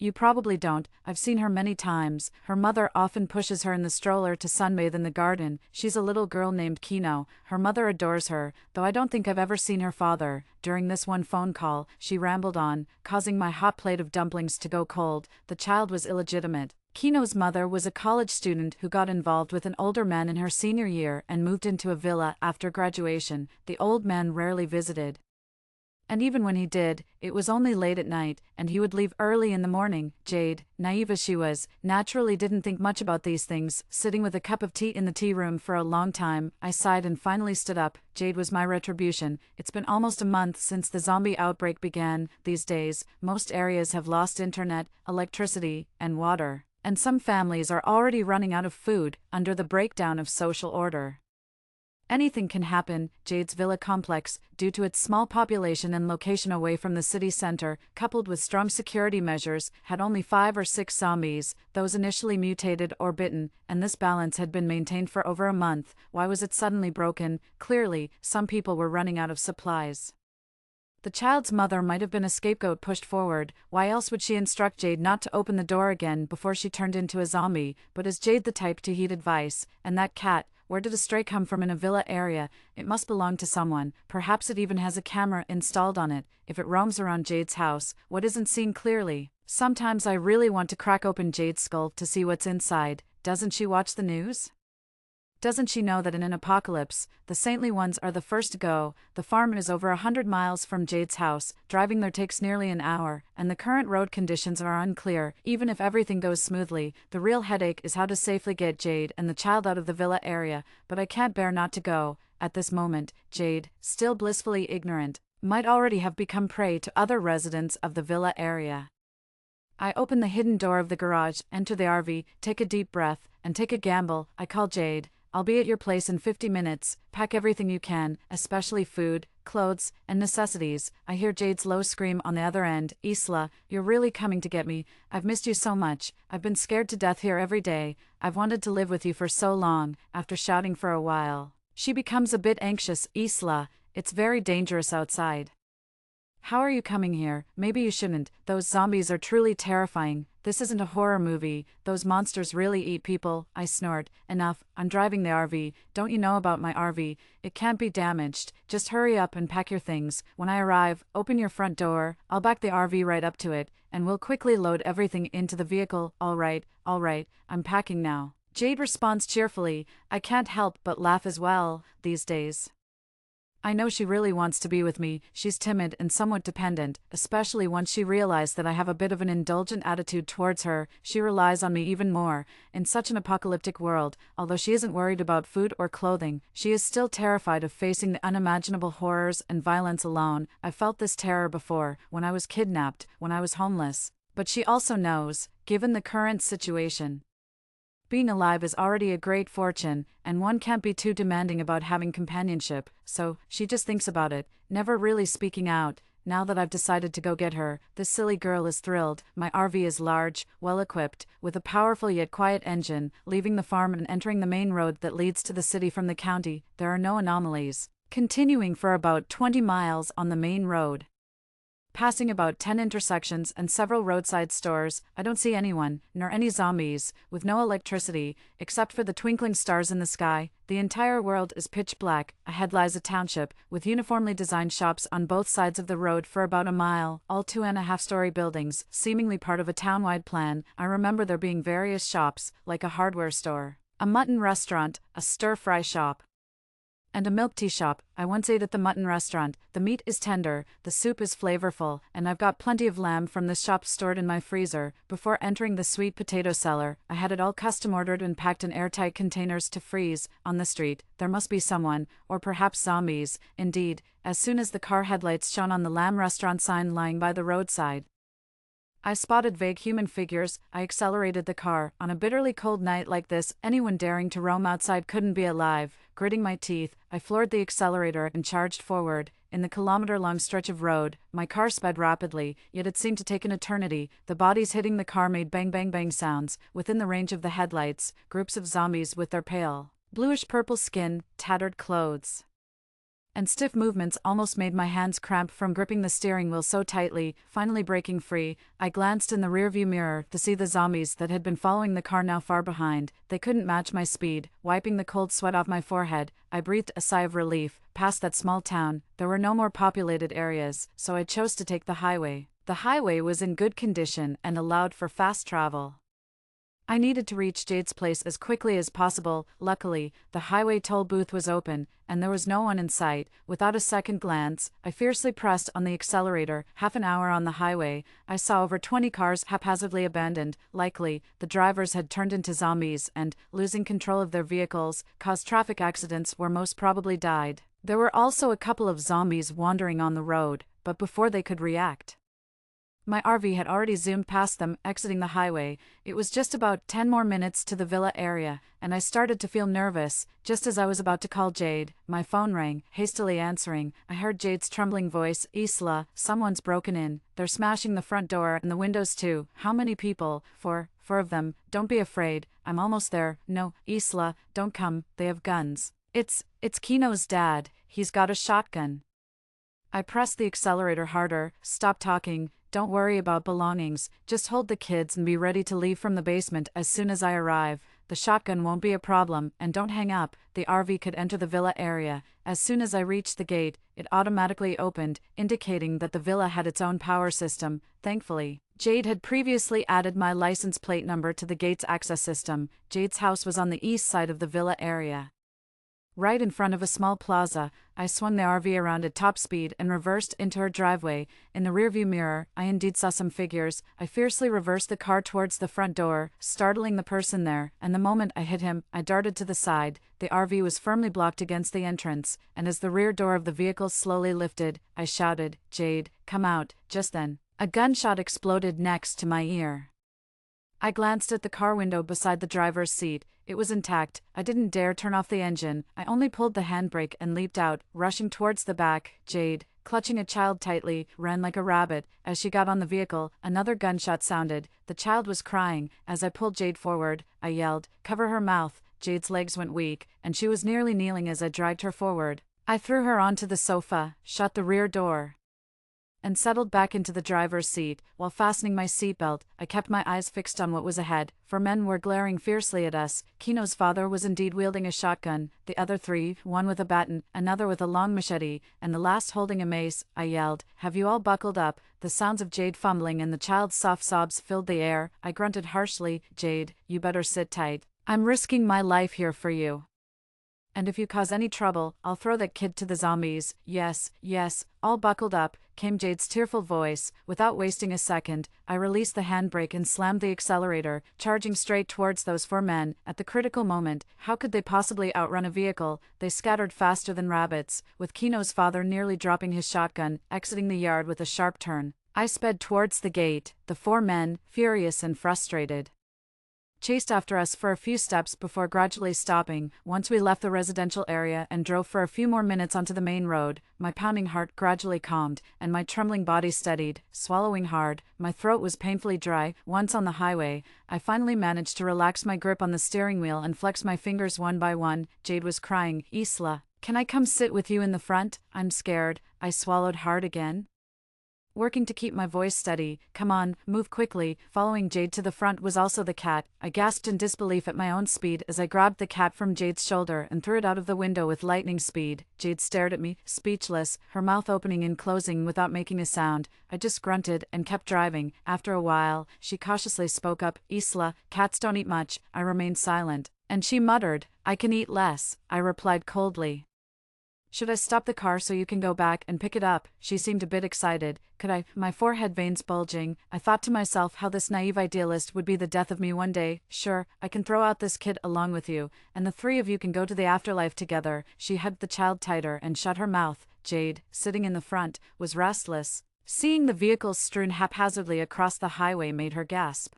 You probably don't. I've seen her many times. Her mother often pushes her in the stroller to sunbathe in the garden. She's a little girl named Kino. Her mother adores her, though I don't think I've ever seen her father. During this one phone call, she rambled on, causing my hot plate of dumplings to go cold. The child was illegitimate. Kino's mother was a college student who got involved with an older man in her senior year and moved into a villa after graduation. The old man rarely visited. And even when he did, it was only late at night, and he would leave early in the morning. Jade, naive as she was, naturally didn't think much about these things. Sitting with a cup of tea in the tea room for a long time, I sighed and finally stood up. Jade was my retribution. It's been almost a month since the zombie outbreak began. These days, most areas have lost internet, electricity, and water, and some families are already running out of food, under the breakdown of social order. Anything can happen. Jade's villa complex, due to its small population and location away from the city center, coupled with strong security measures, had only 5 or 6 zombies, those initially mutated or bitten, and this balance had been maintained for over a month. Why was it suddenly broken? Clearly, some people were running out of supplies. The child's mother might have been a scapegoat pushed forward. Why else would she instruct Jade not to open the door again before she turned into a zombie? But is Jade the type to heed advice? And that cat, where did a stray come from in a villa area? It must belong to someone. Perhaps it even has a camera installed on it. If it roams around Jade's house, what isn't seen clearly? Sometimes I really want to crack open Jade's skull to see what's inside. Doesn't she watch the news? Doesn't she know that in an apocalypse, the saintly ones are the first to go? The farm is over 100 miles from Jade's house, driving there takes nearly an hour, and the current road conditions are unclear. Even if everything goes smoothly, the real headache is how to safely get Jade and the child out of the villa area, but I can't bear not to go. At this moment, Jade, still blissfully ignorant, might already have become prey to other residents of the villa area. I open the hidden door of the garage, enter the RV, take a deep breath, and take a gamble. I call Jade. I'll be at your place in 50 minutes, pack everything you can, especially food, clothes, and necessities. I hear Jade's low scream on the other end. Isla, you're really coming to get me. I've missed you so much. I've been scared to death here every day. I've wanted to live with you for so long. After shouting for a while, she becomes a bit anxious. Isla, it's very dangerous outside. How are you coming here? Maybe you shouldn't. Those zombies are truly terrifying. This isn't a horror movie. Those monsters really eat people. I snort. Enough. I'm driving the RV. Don't you know about my RV? It can't be damaged. Just hurry up and pack your things. When I arrive, open your front door. I'll back the RV right up to it, and we'll quickly load everything into the vehicle. All right. I'm packing now. Jade responds cheerfully. I can't help but laugh as well, these days. I know she really wants to be with me. She's timid and somewhat dependent, especially once she realized that I have a bit of an indulgent attitude towards her. She relies on me even more. In such an apocalyptic world, although she isn't worried about food or clothing, she is still terrified of facing the unimaginable horrors and violence alone. I've felt this terror before, when I was kidnapped, when I was homeless. But she also knows, given the current situation, being alive is already a great fortune, and one can't be too demanding about having companionship, so she just thinks about it, never really speaking out. Now that I've decided to go get her, this silly girl is thrilled. My RV is large, well-equipped, with a powerful yet quiet engine. Leaving the farm and entering the main road that leads to the city from the county, there are no anomalies. Continuing for about 20 miles on the main road, passing about 10 intersections and several roadside stores, I don't see anyone, nor any zombies. With no electricity, except for the twinkling stars in the sky, the entire world is pitch black. Ahead lies a township, with uniformly designed shops on both sides of the road for about a mile, all 2.5-story buildings, seemingly part of a town-wide plan. I remember there being various shops, like a hardware store, a mutton restaurant, a stir-fry shop, and a milk tea shop. I once ate at the mutton restaurant. The meat is tender, the soup is flavorful, and I've got plenty of lamb from this shop stored in my freezer. Before entering the sweet potato cellar, I had it all custom ordered and packed in airtight containers to freeze. On the street, there must be someone, or perhaps zombies. Indeed, as soon as the car headlights shone on the lamb restaurant sign lying by the roadside, I spotted vague human figures. I accelerated the car. On a bitterly cold night like this, anyone daring to roam outside couldn't be alive. Gritting my teeth, I floored the accelerator and charged forward. In the kilometer-long stretch of road, my car sped rapidly, yet it seemed to take an eternity. The bodies hitting the car made bang-bang-bang sounds. Within the range of the headlights, groups of zombies with their pale, bluish-purple skin, tattered clothes, and stiff movements almost made my hands cramp from gripping the steering wheel so tightly. Finally breaking free, I glanced in the rearview mirror to see the zombies that had been following the car now far behind. They couldn't match my speed. Wiping the cold sweat off my forehead, I breathed a sigh of relief. Past that small town, there were no more populated areas, so I chose to take the highway. The highway was in good condition and allowed for fast travel. I needed to reach Jade's place as quickly as possible. Luckily, the highway toll booth was open, and there was no one in sight. Without a second glance, I fiercely pressed on the accelerator. Half an hour on the highway, I saw over 20 cars haphazardly abandoned. Likely, the drivers had turned into zombies and, losing control of their vehicles, caused traffic accidents where most probably died. There were also a couple of zombies wandering on the road, but before they could react, My RV had already zoomed past them, exiting the highway. It was just about 10 more minutes to the villa area, and I started to feel nervous. Just as I was about to call Jade, my phone rang. Hastily answering, I heard Jade's trembling voice. Isla, someone's broken in. They're smashing the front door and the windows too. How many people? Four of them. Don't be afraid. I'm almost there. No, Isla, don't come. They have guns. It's Kino's dad. He's got a shotgun. I pressed the accelerator harder. Stop talking. Don't worry about belongings. Just hold the kids and be ready to leave from the basement as soon as I arrive. The shotgun won't be a problem, and don't hang up. The RV could enter the villa area. As soon as I reached the gate, it automatically opened, indicating that the villa had its own power system. Thankfully, Jade had previously added my license plate number to the gate's access system. Jade's house was on the east side of the villa area, right in front of a small plaza. I swung the RV around at top speed and reversed into her driveway. In the rearview mirror, I indeed saw some figures. I fiercely reversed the car towards the front door, startling the person there, and the moment I hit him, I darted to the side. The RV was firmly blocked against the entrance, and as the rear door of the vehicle slowly lifted, I shouted, "Jade, come out." Just then, a gunshot exploded next to my ear. I glanced at the car window beside the driver's seat. It was intact. I didn't dare turn off the engine. I only pulled the handbrake and leaped out, rushing towards the back. Jade, clutching a child tightly, ran like a rabbit. As she got on the vehicle, another gunshot sounded. The child was crying. As I pulled Jade forward, I yelled, "Cover her mouth." Jade's legs went weak, and she was nearly kneeling as I dragged her forward. I threw her onto the sofa, shut the rear door, and settled back into the driver's seat. While fastening my seatbelt, I kept my eyes fixed on what was ahead. 4 men were glaring fiercely at us. Kino's father was indeed wielding a shotgun. The other 3, one with a baton, another with a long machete, and the last holding a mace. I yelled, "Have you all buckled up?" The sounds of Jade fumbling and the child's soft sobs filled the air. I grunted harshly, "Jade, you better sit tight. I'm risking my life here for you. And if you cause any trouble, I'll throw that kid to the zombies." "Yes, yes, all buckled up," came Jade's tearful voice. Without wasting a second, I released the handbrake and slammed the accelerator, charging straight towards those 4 men. At the critical moment, how could they possibly outrun a vehicle? They scattered faster than rabbits, with Kino's father nearly dropping his shotgun, exiting the yard with a sharp turn. I sped towards the gate. The 4 men, furious and frustrated, chased after us for a few steps before gradually stopping. Once we left the residential area and drove for a few more minutes onto the main road, my pounding heart gradually calmed, and my trembling body steadied. Swallowing hard, my throat was painfully dry. Once on the highway, I finally managed to relax my grip on the steering wheel and flex my fingers one by one. Jade was crying, "Isla, can I come sit with you in the front? I'm scared." I swallowed hard again, working to keep my voice steady. "Come on, move quickly." Following Jade to the front was also the cat. I gasped in disbelief at my own speed as I grabbed the cat from Jade's shoulder and threw it out of the window with lightning speed. Jade stared at me, speechless, her mouth opening and closing without making a sound. I just grunted and kept driving. After a while, she cautiously spoke up, "Isla, cats don't eat much." I remained silent, and she muttered, "I can eat less." I replied coldly, "Should I stop the car so you can go back and pick it up?" She seemed a bit excited. Could I? My forehead veins bulging. I thought to myself how this naive idealist would be the death of me one day. "Sure, I can throw out this kid along with you, and the 3 of you can go to the afterlife together." She hugged the child tighter and shut her mouth. Jade, sitting in the front, was restless. Seeing the vehicles strewn haphazardly across the highway made her gasp.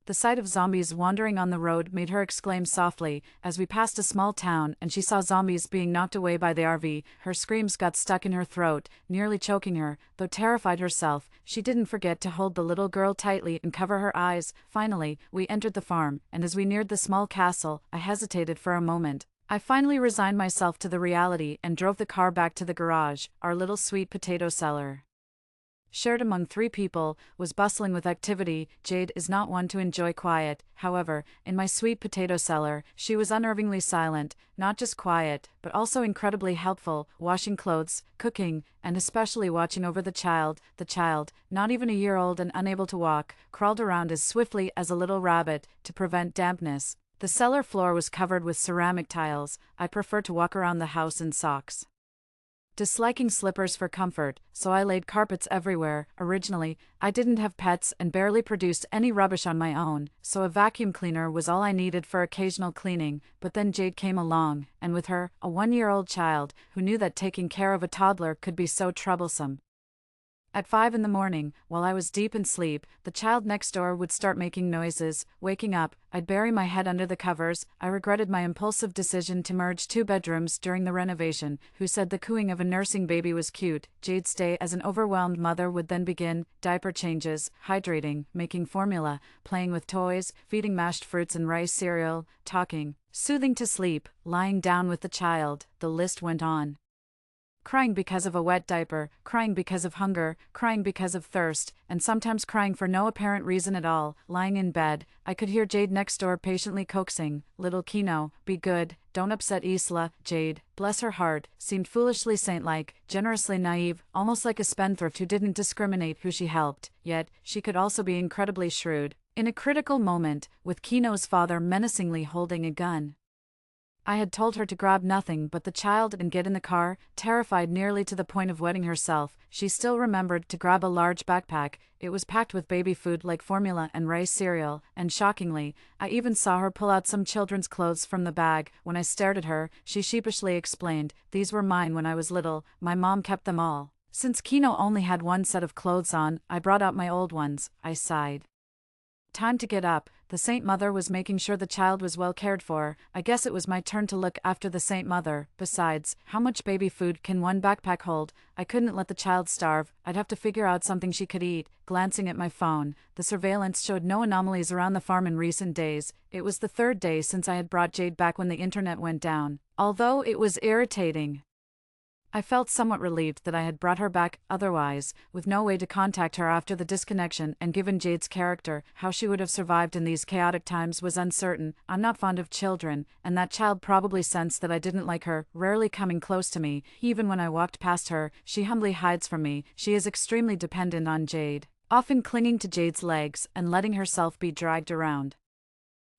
The sight of zombies wandering on the road made her exclaim softly. As we passed a small town and she saw zombies being knocked away by the RV, her screams got stuck in her throat, nearly choking her. Though terrified herself, she didn't forget to hold the little girl tightly and cover her eyes. Finally, we entered the farm, and as we neared the small castle, I hesitated for a moment. I finally resigned myself to the reality and drove the car back to the garage. Our little sweet potato cellar, shared among 3 people, was bustling with activity. Jade is not one to enjoy quiet. However, in my sweet potato cellar, she was unnervingly silent, not just quiet, but also incredibly helpful, washing clothes, cooking, and especially watching over the child. The child, not even a year old and unable to walk, crawled around as swiftly as a little rabbit to prevent dampness. The cellar floor was covered with ceramic tiles. I prefer to walk around the house in socks, disliking slippers for comfort, so I laid carpets everywhere. Originally, I didn't have pets and barely produced any rubbish on my own, so a vacuum cleaner was all I needed for occasional cleaning. But then Jade came along, and with her, a 1-year-old child, who knew that taking care of a toddler could be so troublesome. At 5 in the morning, while I was deep in sleep, the child next door would start making noises. Waking up, I'd bury my head under the covers. I regretted my impulsive decision to merge 2 bedrooms during the renovation. Who said the cooing of a nursing baby was cute? Jade's day as an overwhelmed mother would then begin: diaper changes, hydrating, making formula, playing with toys, feeding mashed fruits and rice cereal, talking, soothing to sleep, lying down with the child. The list went on. Crying because of a wet diaper, crying because of hunger, crying because of thirst, and sometimes crying for no apparent reason at all. Lying in bed, I could hear Jade next door patiently coaxing, "Little Kino, be good, don't upset Isla." Jade, bless her heart, seemed foolishly saint-like, generously naive, almost like a spendthrift who didn't discriminate who she helped, yet she could also be incredibly shrewd. In a critical moment, with Kino's father menacingly holding a gun, I had told her to grab nothing but the child and get in the car. Terrified nearly to the point of wetting herself, she still remembered to grab a large backpack. It was packed with baby food like formula and rice cereal, and shockingly, I even saw her pull out some children's clothes from the bag. When I stared at her, she sheepishly explained, "These were mine when I was little, my mom kept them all." Since Kino only had one set of clothes on, I brought out my old ones. I sighed. Time to get up. The Saint Mother was making sure the child was well cared for. I guess it was my turn to look after the Saint Mother. Besides, how much baby food can one backpack hold? I couldn't let the child starve. I'd have to figure out something she could eat. Glancing at my phone, the surveillance showed no anomalies around the farm in recent days. It was the 3rd day since I had brought Jade back when the internet went down. Although it was irritating, I felt somewhat relieved that I had brought her back. Otherwise, with no way to contact her after the disconnection and given Jade's character, how she would have survived in these chaotic times was uncertain. I'm not fond of children, and that child probably sensed that I didn't like her, rarely coming close to me. Even when I walked past her, she humbly hides from me. She is extremely dependent on Jade, often clinging to Jade's legs and letting herself be dragged around.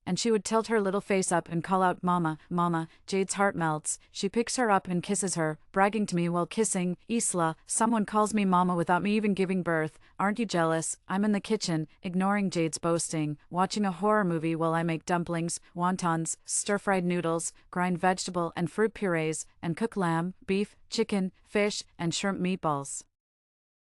And she would tilt her little face up and call out, "Mama, Mama." Jade's heart melts. She picks her up and kisses her, bragging to me while kissing, "Isla, someone calls me Mama without me even giving birth. Aren't you jealous?" I'm in the kitchen, ignoring Jade's boasting, watching a horror movie while I make dumplings, wontons, stir-fried noodles, grind vegetable and fruit purees, and cook lamb, beef, chicken, fish, and shrimp meatballs.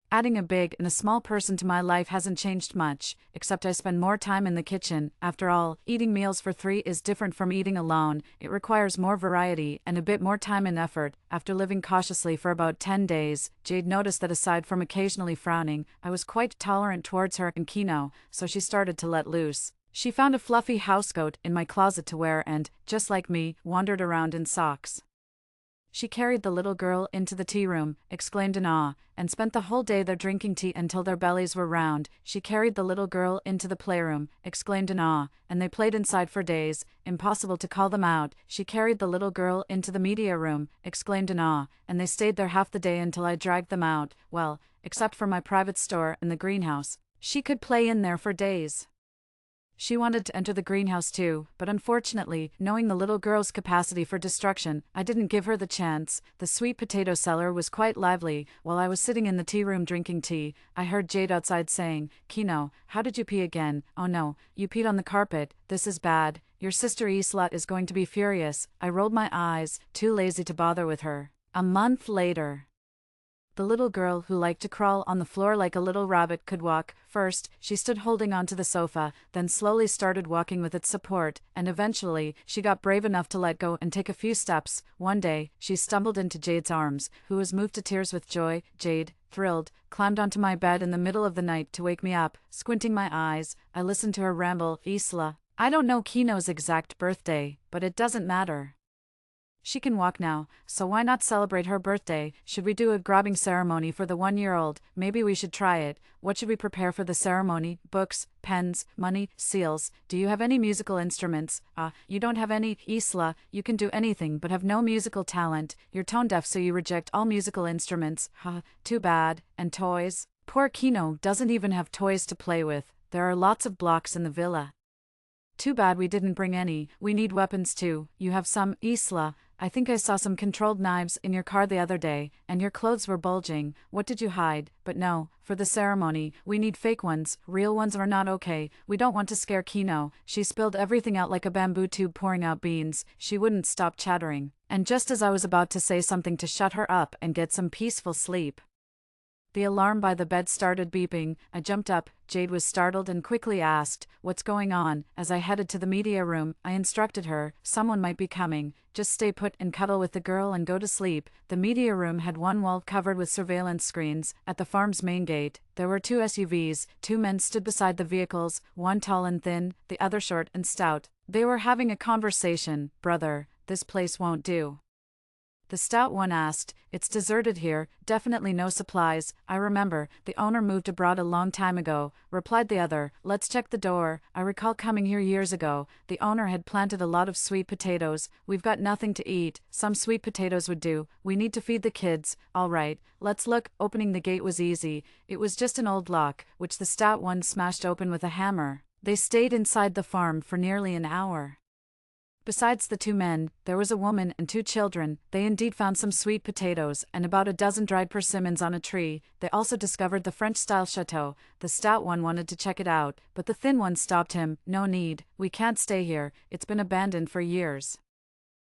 Adding a big and a small person to my life hasn't changed much, except I spend more time in the kitchen. After all, eating meals for 3 is different from eating alone. It requires more variety and a bit more time and effort. After living cautiously for about 10 days, Jade noticed that aside from occasionally frowning, I was quite tolerant towards her and Kino, so she started to let loose. She found a fluffy housecoat in my closet to wear and, just like me, wandered around in socks. She carried the little girl into the tea room, exclaimed in awe, and spent the whole day there drinking tea until their bellies were round. She carried the little girl into the playroom, exclaimed in awe, and they played inside for days, impossible to call them out. She carried the little girl into the media room, exclaimed in awe, and they stayed there half the day until I dragged them out. Well, except for my private store and the greenhouse. She could play in there for days. She wanted to enter the greenhouse too, but unfortunately, knowing the little girl's capacity for destruction, I didn't give her the chance. The sweet potato cellar was quite lively. While I was sitting in the tea room drinking tea, I heard Jade outside saying, "Kino, how did you pee again?" "Oh no, you peed on the carpet. This is bad. Your sister Isla is going to be furious." I rolled my eyes, too lazy to bother with her. A month later, the little girl who liked to crawl on the floor like a little rabbit could walk. First, she stood holding onto the sofa, then slowly started walking with its support, and eventually, she got brave enough to let go and take a few steps. One day, she stumbled into Jade's arms, who was moved to tears with joy. Jade, thrilled, climbed onto my bed in the middle of the night to wake me up. Squinting my eyes, I listened to her ramble, "Isla, I don't know Kino's exact birthday, but it doesn't matter. She can walk now, so why not celebrate her birthday? Should we do a grabbing ceremony for the 1-year-old? Maybe we should try it. What should we prepare for the ceremony? Books, pens, money, seals. Do you have any musical instruments?" You don't have any, Isla. You can do anything but have no musical talent. You're tone deaf, so you reject all musical instruments. Too bad. And toys? Poor Kino doesn't even have toys to play with. There are lots of blocks in the villa. Too bad we didn't bring any. We need weapons too. You have some, Isla. I think I saw some controlled knives in your car the other day, and your clothes were bulging. What did you hide? But no, for the ceremony, we need fake ones. Real ones are not okay. We don't want to scare Kino. She spilled everything out like a bamboo tube pouring out beans. She wouldn't stop chattering. And just as I was about to say something to shut her up and get some peaceful sleep, The alarm by the bed started beeping. I jumped up. Jade was startled and quickly asked, "What's going on?" As I headed to the media room, I instructed her, "Someone might be coming. Just stay put and cuddle with the girl and go to sleep." The media room had one wall covered with surveillance screens. At the farm's main gate, there were 2 SUVs. 2 men stood beside the vehicles, one tall and thin, the other short and stout. They were having a conversation. "Brother, this place won't do." The stout one asked, "It's deserted here, definitely no supplies." "I remember, the owner moved abroad a long time ago," replied the other. "Let's check the door. I recall coming here years ago. The owner had planted a lot of sweet potatoes. We've got nothing to eat. Some sweet potatoes would do. We need to feed the kids." "All right, let's look." Opening the gate was easy. It was just an old lock, which the stout one smashed open with a hammer. They stayed inside the farm for nearly an hour. Besides the 2 men, there was a woman and 2 children. They indeed found some sweet potatoes and about a dozen dried persimmons on a tree. They also discovered the French-style chateau. The stout one wanted to check it out, but the thin one stopped him. "No need, we can't stay here, it's been abandoned for years.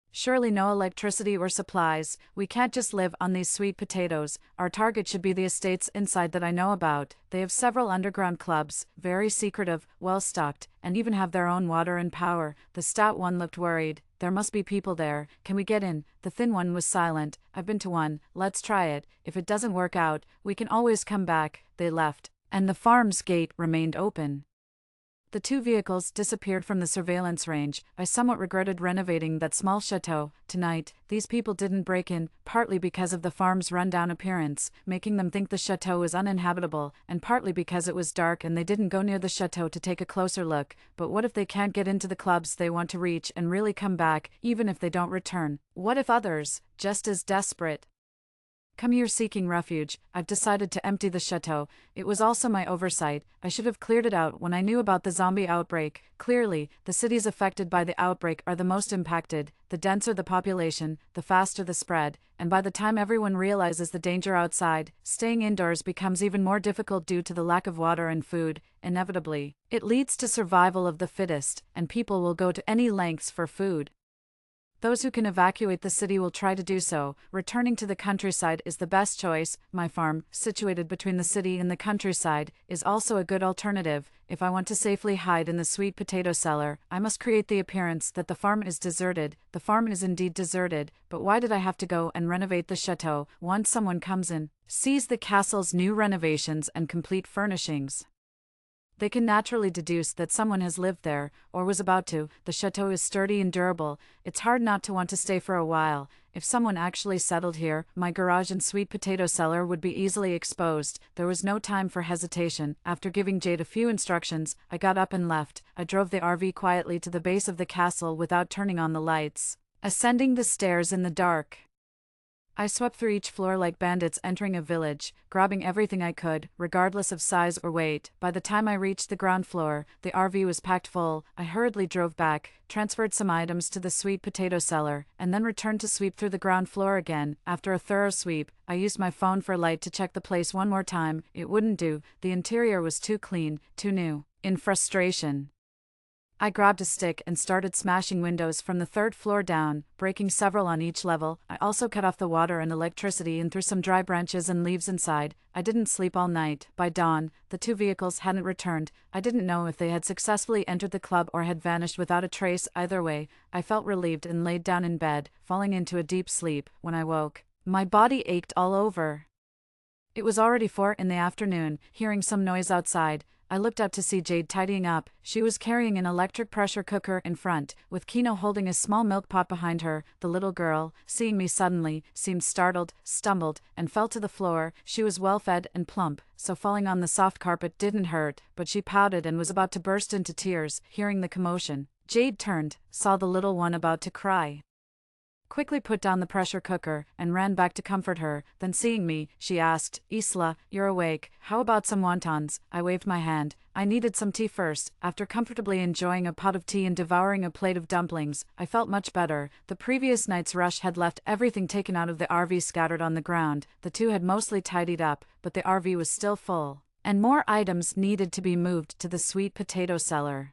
Surely no electricity or supplies, we can't just live on these sweet potatoes. Our target should be the estates inside that I know about. They have several underground clubs, very secretive, well-stocked, and even have their own water and power." The stout one looked worried. "There must be people there. Can we get in?" The thin one was silent. "I've been to one, let's try it. If it doesn't work out, we can always come back." They left, and the farm's gate remained open. The 2 vehicles disappeared from the surveillance range. I somewhat regretted renovating that small chateau. Tonight, these people didn't break in, partly because of the farm's rundown appearance, making them think the chateau was uninhabitable, and partly because it was dark and they didn't go near the chateau to take a closer look. But what if they can't get into the clubs they want to reach and really come back, even if they don't return? What if others, just as desperate, come here seeking refuge? I've decided to empty the chateau. It was also my oversight. I should have cleared it out when I knew about the zombie outbreak. Clearly, the cities affected by the outbreak are the most impacted. The denser the population, the faster the spread, and by the time everyone realizes the danger outside, staying indoors becomes even more difficult due to the lack of water and food. Inevitably, it leads to survival of the fittest, and people will go to any lengths for food. Those who can evacuate the city will try to do so. Returning to the countryside is the best choice. My farm, situated between the city and the countryside, is also a good alternative. If I want to safely hide in the sweet potato cellar, I must create the appearance that the farm is deserted. The farm is indeed deserted, but why did I have to go and renovate the chateau? Once someone comes in, sees the castle's new renovations and complete furnishings, they can naturally deduce that someone has lived there, or was about to. The chateau is sturdy and durable. It's hard not to want to stay for a while. If someone actually settled here, my garage and sweet potato cellar would be easily exposed. There was no time for hesitation. After giving Jade a few instructions, I got up and left. I drove the RV quietly to the base of the castle without turning on the lights. Ascending the stairs in the dark, I swept through each floor like bandits entering a village, grabbing everything I could, regardless of size or weight. By the time I reached the ground floor, the RV was packed full. I hurriedly drove back, transferred some items to the sweet potato cellar, and then returned to sweep through the ground floor again. After a thorough sweep, I used my phone for light to check the place one more time. It wouldn't do. The interior was too clean, too new. In frustration, I grabbed a stick and started smashing windows from the 3rd floor down, breaking several on each level. I also cut off the water and electricity and threw some dry branches and leaves inside. I didn't sleep all night. By dawn, the 2 vehicles hadn't returned. I didn't know if they had successfully entered the club or had vanished without a trace. Either way, I felt relieved and laid down in bed, falling into a deep sleep. When I woke, my body ached all over. It was already 4 in the afternoon. Hearing some noise outside, I looked up to see Jade tidying up. She was carrying an electric pressure cooker in front, with Kino holding a small milk pot behind her. The little girl, seeing me suddenly, seemed startled, stumbled, and fell to the floor. She was well-fed and plump, so falling on the soft carpet didn't hurt, but she pouted and was about to burst into tears. Hearing the commotion, Jade turned, saw the little one about to cry, quickly put down the pressure cooker, and ran back to comfort her. Then seeing me, she asked, "Isla, you're awake. How about some wontons?" I waved my hand. I needed some tea first. After comfortably enjoying a pot of tea and devouring a plate of dumplings, I felt much better. The previous night's rush had left everything taken out of the RV scattered on the ground. The 2 had mostly tidied up, but the RV was still full, and more items needed to be moved to the sweet potato cellar.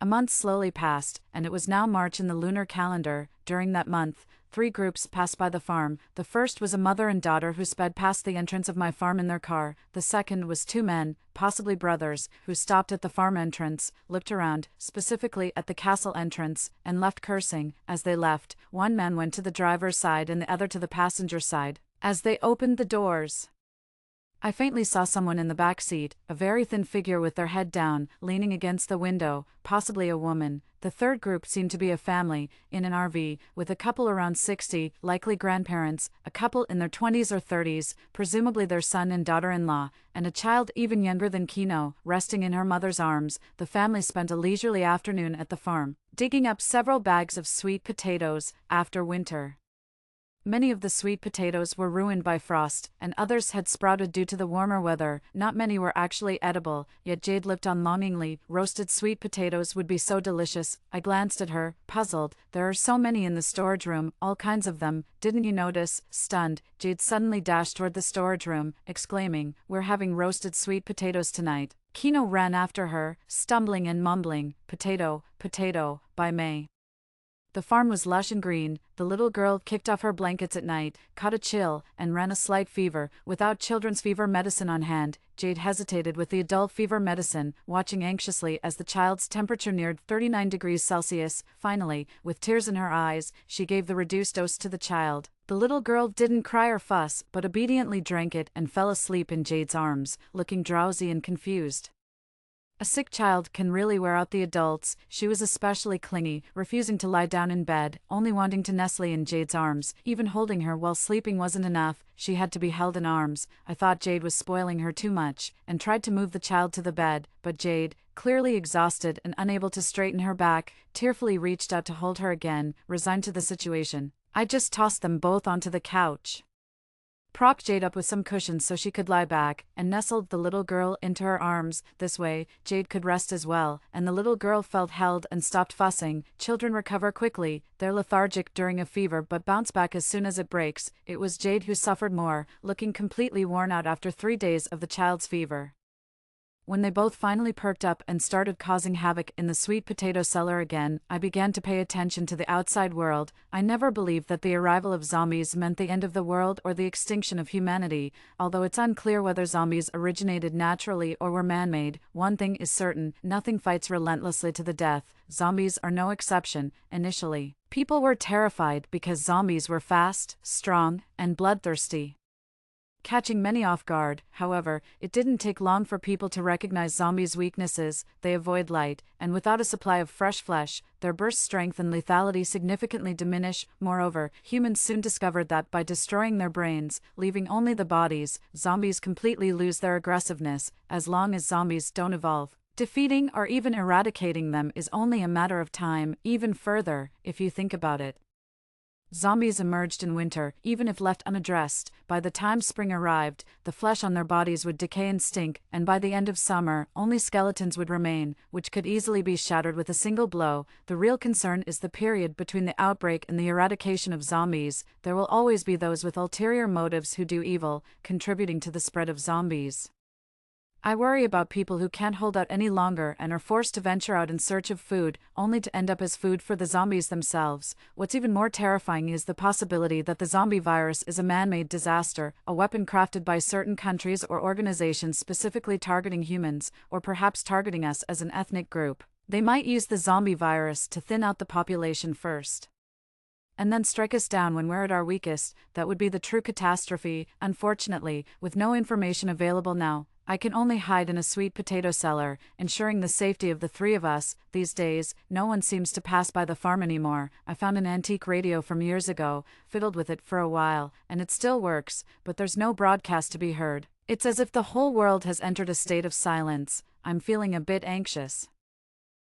A month slowly passed, and it was now March in the lunar calendar. During that month, 3 groups passed by the farm. The first was a mother and daughter who sped past the entrance of my farm in their car. The second was 2 men, possibly brothers, who stopped at the farm entrance, looked around, specifically at the castle entrance, and left cursing. As they left, one man went to the driver's side and the other to the passenger side. As they opened the doors, I faintly saw someone in the back seat, a very thin figure with their head down, leaning against the window, possibly a woman. The third group seemed to be a family, in an RV, with a couple around 60, likely grandparents, a couple in their 20s or 30s, presumably their son and daughter-in-law, and a child even younger than Kino, resting in her mother's arms. The family spent a leisurely afternoon at the farm, digging up several bags of sweet potatoes, after winter. Many of the sweet potatoes were ruined by frost, and others had sprouted due to the warmer weather. Not many were actually edible, yet Jade looked on longingly. Roasted sweet potatoes would be so delicious. I glanced at her, puzzled. There are so many in the storage room, all kinds of them. Didn't you notice? Stunned, Jade suddenly dashed toward the storage room, exclaiming, "We're having roasted sweet potatoes tonight." Kino ran after her, stumbling and mumbling, "Potato, potato," by May. The farm was lush and green. The little girl kicked off her blankets at night, caught a chill, and ran a slight fever. Without children's fever medicine on hand, Jade hesitated with the adult fever medicine, watching anxiously as the child's temperature neared 39 degrees Celsius. Finally, with tears in her eyes, she gave the reduced dose to the child. The little girl didn't cry or fuss, but obediently drank it and fell asleep in Jade's arms, looking drowsy and confused. A sick child can really wear out the adults. She was especially clingy, refusing to lie down in bed, only wanting to nestle in Jade's arms. Even holding her while sleeping wasn't enough, she had to be held in arms. I thought Jade was spoiling her too much, and tried to move the child to the bed, but Jade, clearly exhausted and unable to straighten her back, tearfully reached out to hold her again, resigned to the situation. I just tossed them both onto the couch, propped Jade up with some cushions so she could lie back, and nestled the little girl into her arms. This way, Jade could rest as well, and the little girl felt held and stopped fussing. Children recover quickly. They're lethargic during a fever but bounce back as soon as it breaks. It was Jade who suffered more, looking completely worn out after 3 days of the child's fever. When they both finally perked up and started causing havoc in the sweet potato cellar again, I began to pay attention to the outside world. I never believed that the arrival of zombies meant the end of the world or the extinction of humanity. Although it's unclear whether zombies originated naturally or were man-made, one thing is certain: nothing fights relentlessly to the death. Zombies are no exception. Initially, people were terrified because zombies were fast, strong, and bloodthirsty, catching many off guard. However, it didn't take long for people to recognize zombies' weaknesses. They avoid light, and without a supply of fresh flesh, their burst strength and lethality significantly diminish. Moreover, humans soon discovered that by destroying their brains, leaving only the bodies, zombies completely lose their aggressiveness. As long as zombies don't evolve, defeating or even eradicating them is only a matter of time. Even further, if you think about it, zombies emerged in winter. Even if left unaddressed, by the time spring arrived, the flesh on their bodies would decay and stink, and by the end of summer, only skeletons would remain, which could easily be shattered with a single blow. The real concern is the period between the outbreak and the eradication of zombies. There will always be those with ulterior motives who do evil, contributing to the spread of zombies. I worry about people who can't hold out any longer and are forced to venture out in search of food, only to end up as food for the zombies themselves. What's even more terrifying is the possibility that the zombie virus is a man-made disaster, a weapon crafted by certain countries or organizations specifically targeting humans, or perhaps targeting us as an ethnic group. They might use the zombie virus to thin out the population first, and then strike us down when we're at our weakest. That would be the true catastrophe. Unfortunately, with no information available now, I can only hide in a sweet potato cellar, ensuring the safety of the 3 of us. These days, no one seems to pass by the farm anymore. I found an antique radio from years ago, fiddled with it for a while, and it still works, but there's no broadcast to be heard. It's as if the whole world has entered a state of silence. I'm feeling a bit anxious,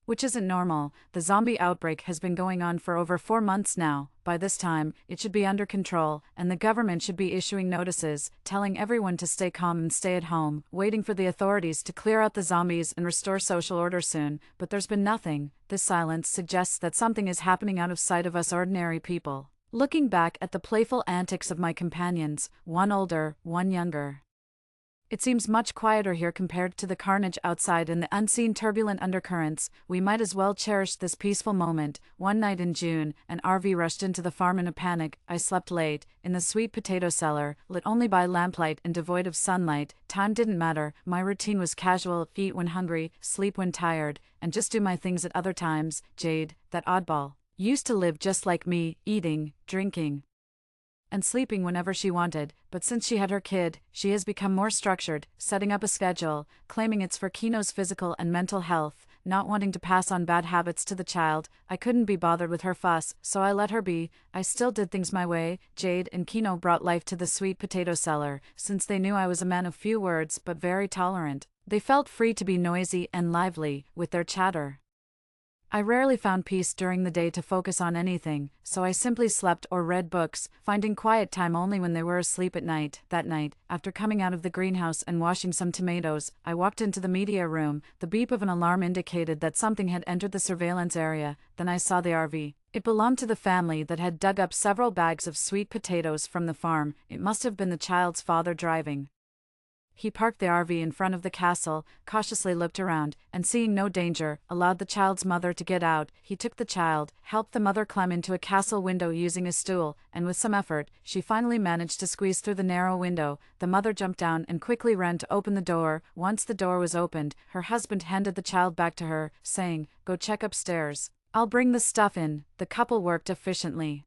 which isn't normal. The zombie outbreak has been going on for over 4 months now. By this time, it should be under control, and the government should be issuing notices, telling everyone to stay calm and stay at home, waiting for the authorities to clear out the zombies and restore social order soon. But there's been nothing. This silence suggests that something is happening out of sight of us ordinary people. Looking back at the playful antics of my companions, one older, one younger, It seems much quieter here compared to the carnage outside and the unseen turbulent undercurrents. We might as well cherish this peaceful moment. One night in June, an RV rushed into the farm in a panic. I slept late, in the sweet potato cellar, lit only by lamplight and devoid of sunlight. Time didn't matter. My routine was casual: eat when hungry, sleep when tired, and just do my things at other times. Jade, that oddball, used to live just like me, eating, drinking, and sleeping whenever she wanted, but since she had her kid, she has become more structured, setting up a schedule, claiming it's for Kino's physical and mental health, not wanting to pass on bad habits to the child. I couldn't be bothered with her fuss, so I let her be. I still did things my way. Jade and Kino brought life to the sweet potato cellar, since they knew I was a man of few words but very tolerant. They felt free to be noisy and lively, with their chatter. I rarely found peace during the day to focus on anything, so I simply slept or read books, finding quiet time only when they were asleep at night. That night, after coming out of the greenhouse and washing some tomatoes, I walked into the media room. The beep of an alarm indicated that something had entered the surveillance area. Then I saw the RV. It belonged to the family that had dug up several bags of sweet potatoes from the farm. It must have been the child's father driving. He parked the RV in front of the castle, cautiously looked around, and seeing no danger, allowed the child's mother to get out. He took the child, helped the mother climb into a castle window using a stool, and with some effort, she finally managed to squeeze through the narrow window. The mother jumped down and quickly ran to open the door. Once the door was opened, her husband handed the child back to her, saying, "Go check upstairs. I'll bring the stuff in." The couple worked efficiently,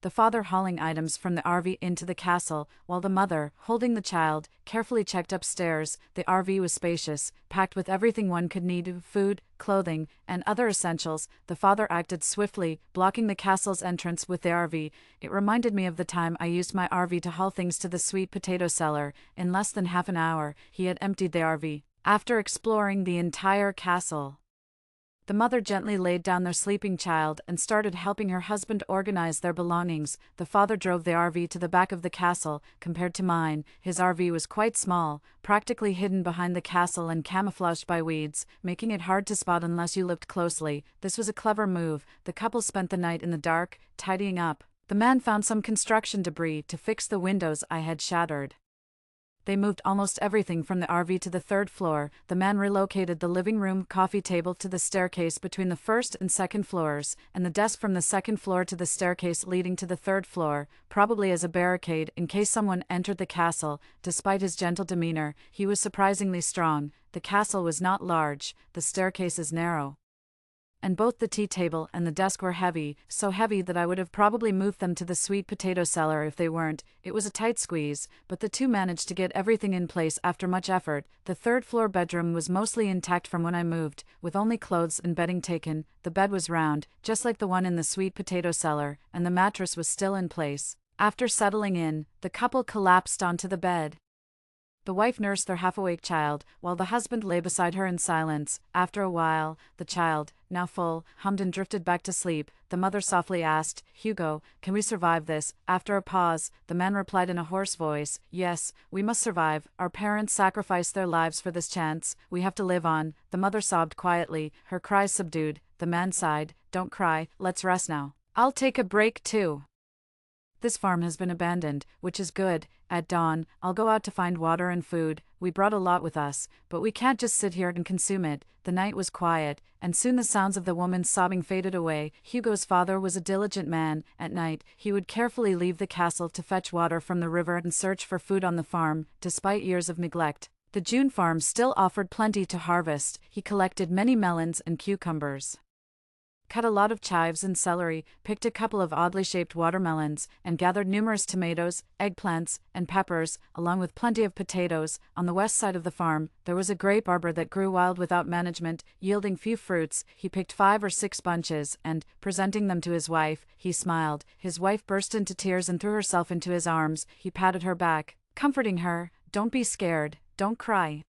the father hauling items from the RV into the castle, while the mother, holding the child, carefully checked upstairs. The RV was spacious, packed with everything one could need: food, clothing, and other essentials. The father acted swiftly, blocking the castle's entrance with the RV. It reminded me of the time I used my RV to haul things to the sweet potato cellar. In less than half an hour, he had emptied the RV. After exploring the entire castle, the mother gently laid down their sleeping child and started helping her husband organize their belongings. The father drove the RV to the back of the castle. Compared to mine, his RV was quite small, practically hidden behind the castle and camouflaged by weeds, making it hard to spot unless you looked closely. This was a clever move. The couple spent the night in the dark, tidying up. The man found some construction debris to fix the windows I had shattered. They moved almost everything from the RV to the third floor. The man relocated the living room coffee table to the staircase between the first and second floors, and the desk from the second floor to the staircase leading to the third floor, probably as a barricade in case someone entered the castle. Despite his gentle demeanor, he was surprisingly strong. The castle was not large, the staircases narrow, and both the tea table and the desk were heavy, so heavy that I would have probably moved them to the sweet potato cellar if they weren't. It was a tight squeeze, but the two managed to get everything in place after much effort. The third floor bedroom was mostly intact from when I moved, with only clothes and bedding taken. The bed was round, just like the one in the sweet potato cellar, and the mattress was still in place. After settling in, the couple collapsed onto the bed. The wife nursed their half-awake child, while the husband lay beside her in silence. After a while, the child, now full, hummed and drifted back to sleep. The mother softly asked, "Hugo, can we survive this?" After a pause, the man replied in a hoarse voice, "Yes, we must survive. Our parents sacrificed their lives for this chance. We have to live on." The mother sobbed quietly, her cries subdued. The man sighed, "Don't cry, let's rest now. I'll take a break too. This farm has been abandoned, which is good. At dawn, I'll go out to find water and food. We brought a lot with us, but we can't just sit here and consume it." The night was quiet, and soon the sounds of the woman's sobbing faded away. Hugo's father was a diligent man. At night, he would carefully leave the castle to fetch water from the river and search for food on the farm. Despite years of neglect, the June farm still offered plenty to harvest. He collected many melons and cucumbers, cut a lot of chives and celery, picked a couple of oddly shaped watermelons, and gathered numerous tomatoes, eggplants, and peppers, along with plenty of potatoes. On the west side of the farm, there was a grape arbor that grew wild without management, yielding few fruits. He picked 5 or 6 bunches, and, presenting them to his wife, he smiled. His wife burst into tears and threw herself into his arms. He patted her back, comforting her. "Don't be scared, don't cry.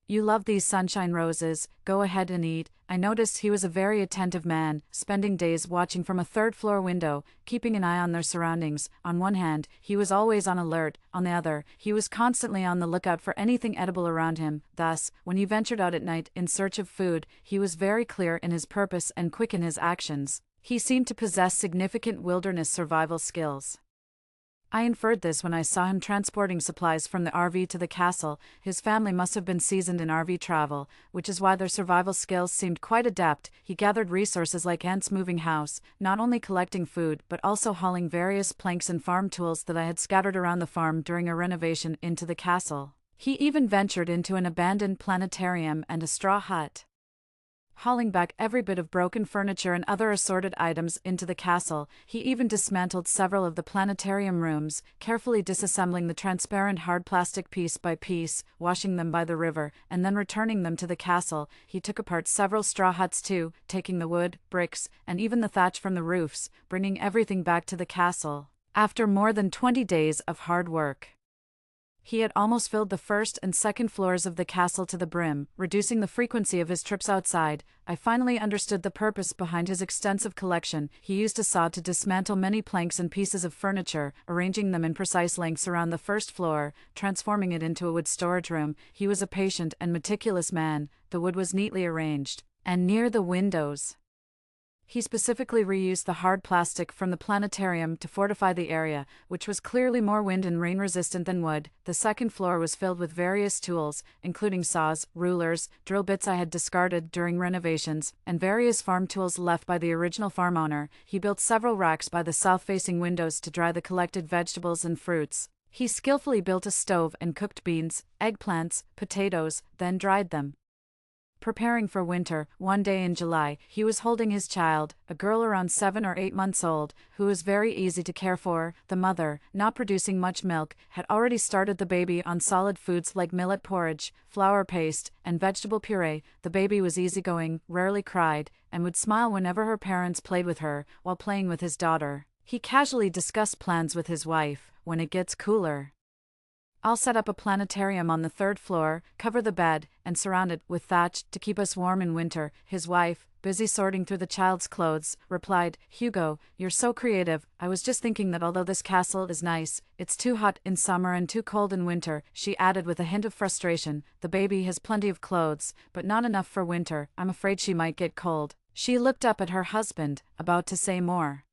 You love these sunshine roses, go ahead and eat." I noticed he was a very attentive man, spending days watching from a third-floor window, keeping an eye on their surroundings. On one hand, he was always on alert, on the other, he was constantly on the lookout for anything edible around him. Thus, when he ventured out at night in search of food, he was very clear in his purpose and quick in his actions. He seemed to possess significant wilderness survival skills. I inferred this when I saw him transporting supplies from the RV to the castle. His family must have been seasoned in RV travel, which is why their survival skills seemed quite adept. He gathered resources like ants moving house, not only collecting food but also hauling various planks and farm tools that I had scattered around the farm during a renovation into the castle. He even ventured into an abandoned planetarium and a straw hut, hauling back every bit of broken furniture and other assorted items into the castle. He even dismantled several of the planetarium rooms, carefully disassembling the transparent hard plastic piece by piece, washing them by the river, and then returning them to the castle. He took apart several straw huts too, taking the wood, bricks, and even the thatch from the roofs, bringing everything back to the castle. After more than 20 days of hard work, he had almost filled the first and second floors of the castle to the brim, reducing the frequency of his trips outside. I finally understood the purpose behind his extensive collection. He used a saw to dismantle many planks and pieces of furniture, arranging them in precise lengths around the first floor, transforming it into a wood storage room. He was a patient and meticulous man. The wood was neatly arranged, and near the windows, he specifically reused the hard plastic from the planetarium to fortify the area, which was clearly more wind and rain resistant than wood. The second floor was filled with various tools, including saws, rulers, drill bits I had discarded during renovations, and various farm tools left by the original farm owner. He built several racks by the south-facing windows to dry the collected vegetables and fruits. He skillfully built a stove and cooked beans, eggplants, potatoes, then dried them. Preparing for winter, one day in July, he was holding his child, a girl around 7 or 8 months old, who was very easy to care for. The mother, not producing much milk, had already started the baby on solid foods like millet porridge, flour paste, and vegetable puree. The baby was easygoing, rarely cried, and would smile whenever her parents played with her, while playing with his daughter. He casually discussed plans with his wife. When it gets cooler, I'll set up a planetarium on the 3rd floor, cover the bed, and surround it with thatch to keep us warm in winter. His wife, busy sorting through the child's clothes, replied, "Hugo, you're so creative. I was just thinking that although this castle is nice, it's too hot in summer and too cold in winter." She added with a hint of frustration, "The baby has plenty of clothes, but not enough for winter. I'm afraid she might get cold." She looked up at her husband, about to say more,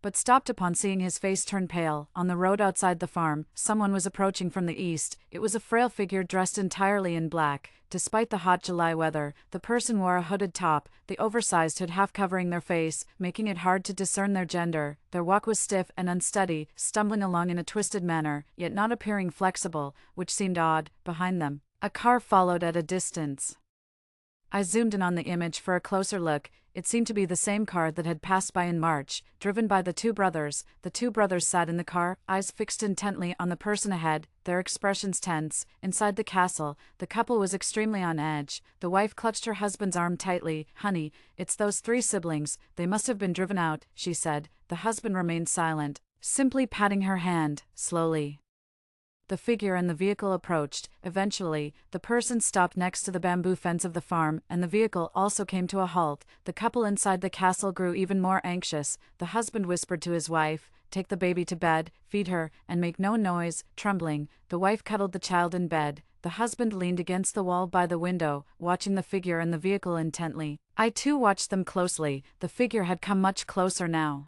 but stopped upon seeing his face turn pale. On the road outside the farm, someone was approaching from the east. It was a frail figure dressed entirely in black. Despite the hot July weather, the person wore a hooded top, the oversized hood half covering their face, making it hard to discern their gender. Their walk was stiff and unsteady, stumbling along in a twisted manner, yet not appearing flexible, which seemed odd. Behind them, a car followed at a distance. I zoomed in on the image for a closer look. It seemed to be the same car that had passed by in March, driven by the two brothers. The two brothers sat in the car, eyes fixed intently on the person ahead, their expressions tense. Inside the castle, the couple was extremely on edge. The wife clutched her husband's arm tightly. "Honey, it's those 3 siblings. They must have been driven out," she said. The husband remained silent, simply patting her hand. Slowly, the figure and the vehicle approached. Eventually, the person stopped next to the bamboo fence of the farm, and the vehicle also came to a halt. The couple inside the castle grew even more anxious. The husband whispered to his wife, "Take the baby to bed, feed her, and make no noise." Trembling, the wife cuddled the child in bed. The husband leaned against the wall by the window, watching the figure and the vehicle intently. I too watched them closely. The figure had come much closer now,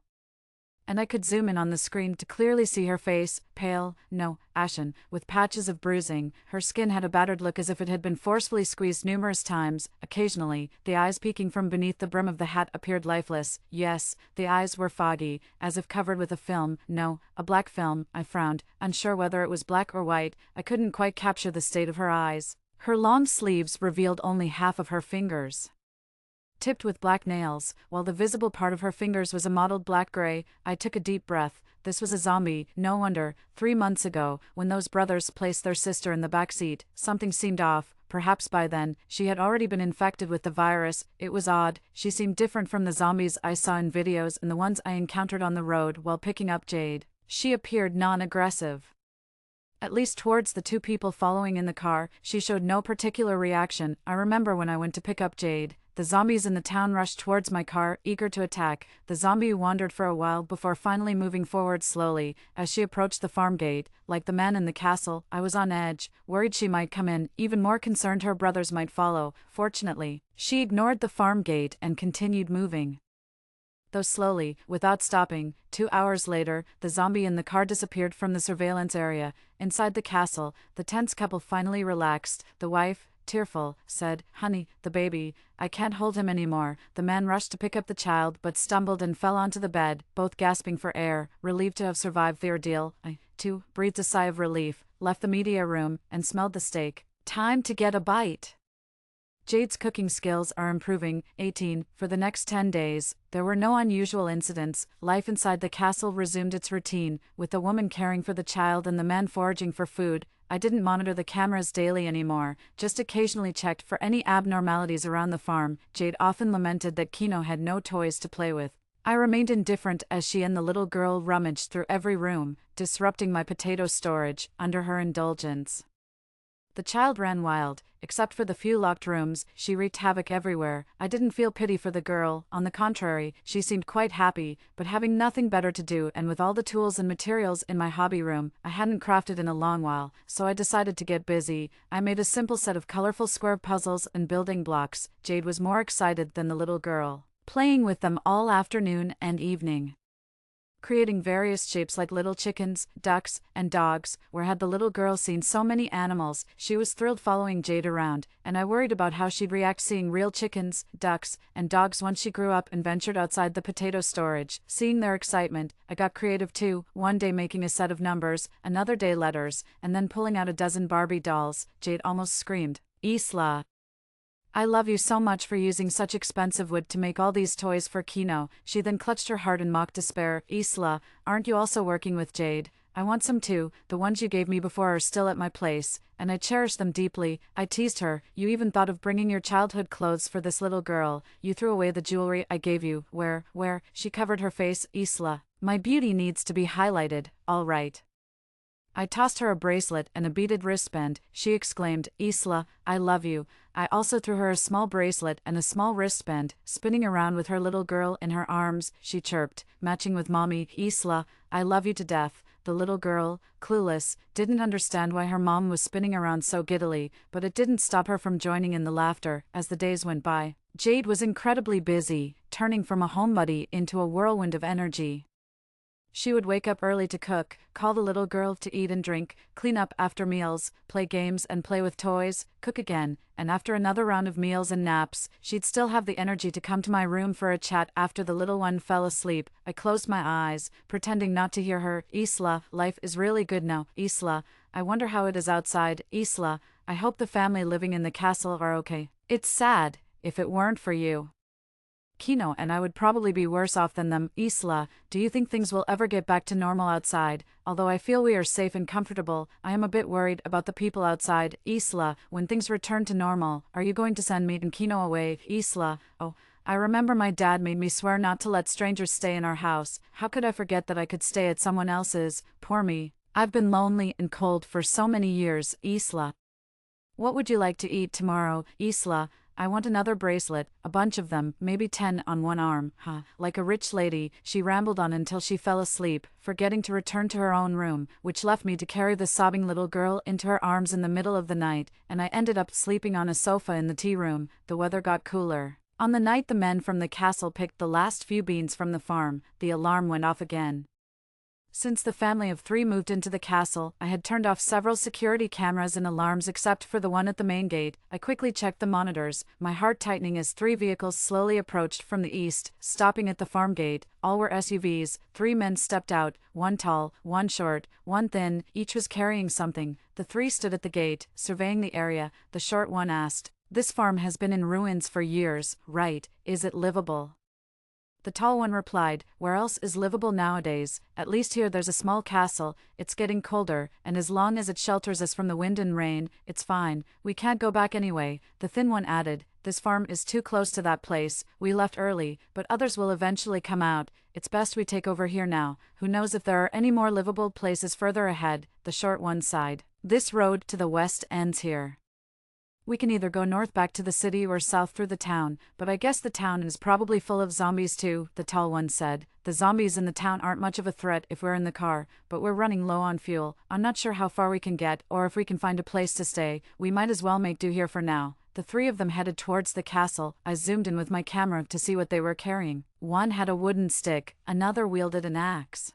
and I could zoom in on the screen to clearly see her face, pale, no, ashen, with patches of bruising. Her skin had a battered look as if it had been forcefully squeezed numerous times. Occasionally, the eyes peeking from beneath the brim of the hat appeared lifeless. Yes, the eyes were foggy, as if covered with a film. No, a black film. I frowned, unsure whether it was black or white. I couldn't quite capture the state of her eyes. Her long sleeves revealed only half of her fingers, tipped with black nails, while the visible part of her fingers was a mottled black-gray. I took a deep breath. This was a zombie. No wonder. 3 months ago, when those brothers placed their sister in the back seat, something seemed off. Perhaps by then, she had already been infected with the virus. It was odd. She seemed different from the zombies I saw in videos and the ones I encountered on the road while picking up Jade. She appeared non-aggressive, at least towards the 2 people following in the car. She showed no particular reaction. I remember when I went to pick up Jade, the zombies in the town rushed towards my car, eager to attack. The zombie wandered for a while before finally moving forward slowly. As she approached the farm gate, like the man in the castle, I was on edge, worried she might come in, even more concerned her brothers might follow. Fortunately, she ignored the farm gate and continued moving. though slowly, without stopping. 2 hours later, the zombie in the car disappeared from the surveillance area. Inside the castle, the tense couple finally relaxed. The wife, tearful, said, "Honey, the baby, I can't hold him anymore." The man rushed to pick up the child but stumbled and fell onto the bed, both gasping for air, relieved to have survived the ordeal. I, too, breathed a sigh of relief, left the media room, and smelled the steak. Time to get a bite. Jade's cooking skills are improving. 18. For the next 10 days, there were no unusual incidents. Life inside the castle resumed its routine, with the woman caring for the child and the man foraging for food. I didn't monitor the cameras daily anymore, just occasionally checked for any abnormalities around the farm. Jade often lamented that Kino had no toys to play with. I remained indifferent as she and the little girl rummaged through every room, disrupting my potato storage, under her indulgence. The child ran wild. Except for the few locked rooms, she wreaked havoc everywhere. I didn't feel pity for the girl. On the contrary, she seemed quite happy, but having nothing better to do and with all the tools and materials in my hobby room, I hadn't crafted in a long while, so I decided to get busy. I made a simple set of colorful square puzzles and building blocks. Jade was more excited than the little girl, playing with them all afternoon and evening, creating various shapes like little chickens, ducks, and dogs. Where had the little girl seen so many animals? She was thrilled following Jade around, and I worried about how she'd react seeing real chickens, ducks, and dogs once she grew up and ventured outside the potato storage. Seeing their excitement, I got creative too, one day making a set of numbers, another day letters, and then pulling out a dozen Barbie dolls. Jade almost screamed, "Isla, I love you so much for using such expensive wood to make all these toys for Kino." She then clutched her heart in mock despair. "Isla, aren't you also working with Jade? I want some too. The ones you gave me before are still at my place, and I cherish them deeply." I teased her. "You even thought of bringing your childhood clothes for this little girl. You threw away the jewelry I gave you." Where? She covered her face. "Isla, my beauty needs to be highlighted, all right." I tossed her a bracelet and a beaded wristband. She exclaimed, "Isla, I love you." I also threw her a small bracelet and a small wristband. Spinning around with her little girl in her arms, she chirped, matching with Mommy, "Isla, I love you to death." The little girl, clueless, didn't understand why her mom was spinning around so giddily, but it didn't stop her from joining in the laughter. As the days went by, Jade was incredibly busy, turning from a homebody into a whirlwind of energy. She would wake up early to cook, call the little girl to eat and drink, clean up after meals, play games and play with toys, cook again, and after another round of meals and naps, she'd still have the energy to come to my room for a chat after the little one fell asleep. I closed my eyes, pretending not to hear her. "Isla, life is really good now. Isla, I wonder how it is outside. Isla, I hope the family living in the castle are okay. It's sad, if it weren't for you. Kino and I would probably be worse off than them. Isla, do you think things will ever get back to normal outside? Although I feel we are safe and comfortable, I am a bit worried about the people outside. Isla, when things return to normal, are you going to send me and Kino away? Isla, oh, I remember my dad made me swear not to let strangers stay in our house. How could I forget that I could stay at someone else's? Poor me. I've been lonely and cold for so many years. Isla, what would you like to eat tomorrow? Isla, I want another bracelet, a bunch of them, maybe 10 on one arm. Like a rich lady, she rambled on until she fell asleep, forgetting to return to her own room, which left me to carry the sobbing little girl into her arms in the middle of the night, and I ended up sleeping on a sofa in the tea room. The weather got cooler. On the night the men from the castle picked the last few beans from the farm, the alarm went off again. Since the family of 3 moved into the castle, I had turned off several security cameras and alarms except for the one at the main gate. I quickly checked the monitors, my heart tightening as 3 vehicles slowly approached from the east, stopping at the farm gate. All were SUVs. 3 men stepped out, one tall, one short, one thin, each was carrying something. The 3 stood at the gate, surveying the area. The short one asked, "This farm has been in ruins for years, right? Is it livable?" The tall one replied, "Where else is livable nowadays? At least here there's a small castle. It's getting colder, and as long as it shelters us from the wind and rain, it's fine. We can't go back anyway." The thin one added, "This farm is too close to that place. We left early, but others will eventually come out. It's best we take over here now. Who knows if there are any more livable places further ahead." The short one sighed. "This road to the west ends here. We can either go north back to the city or south through the town, but I guess the town is probably full of zombies too," the tall one said. "The zombies in the town aren't much of a threat if we're in the car, but we're running low on fuel. I'm not sure how far we can get or if we can find a place to stay. We might as well make do here for now." The three of them headed towards the castle. I zoomed in with my camera to see what they were carrying. One had a wooden stick, another wielded an axe,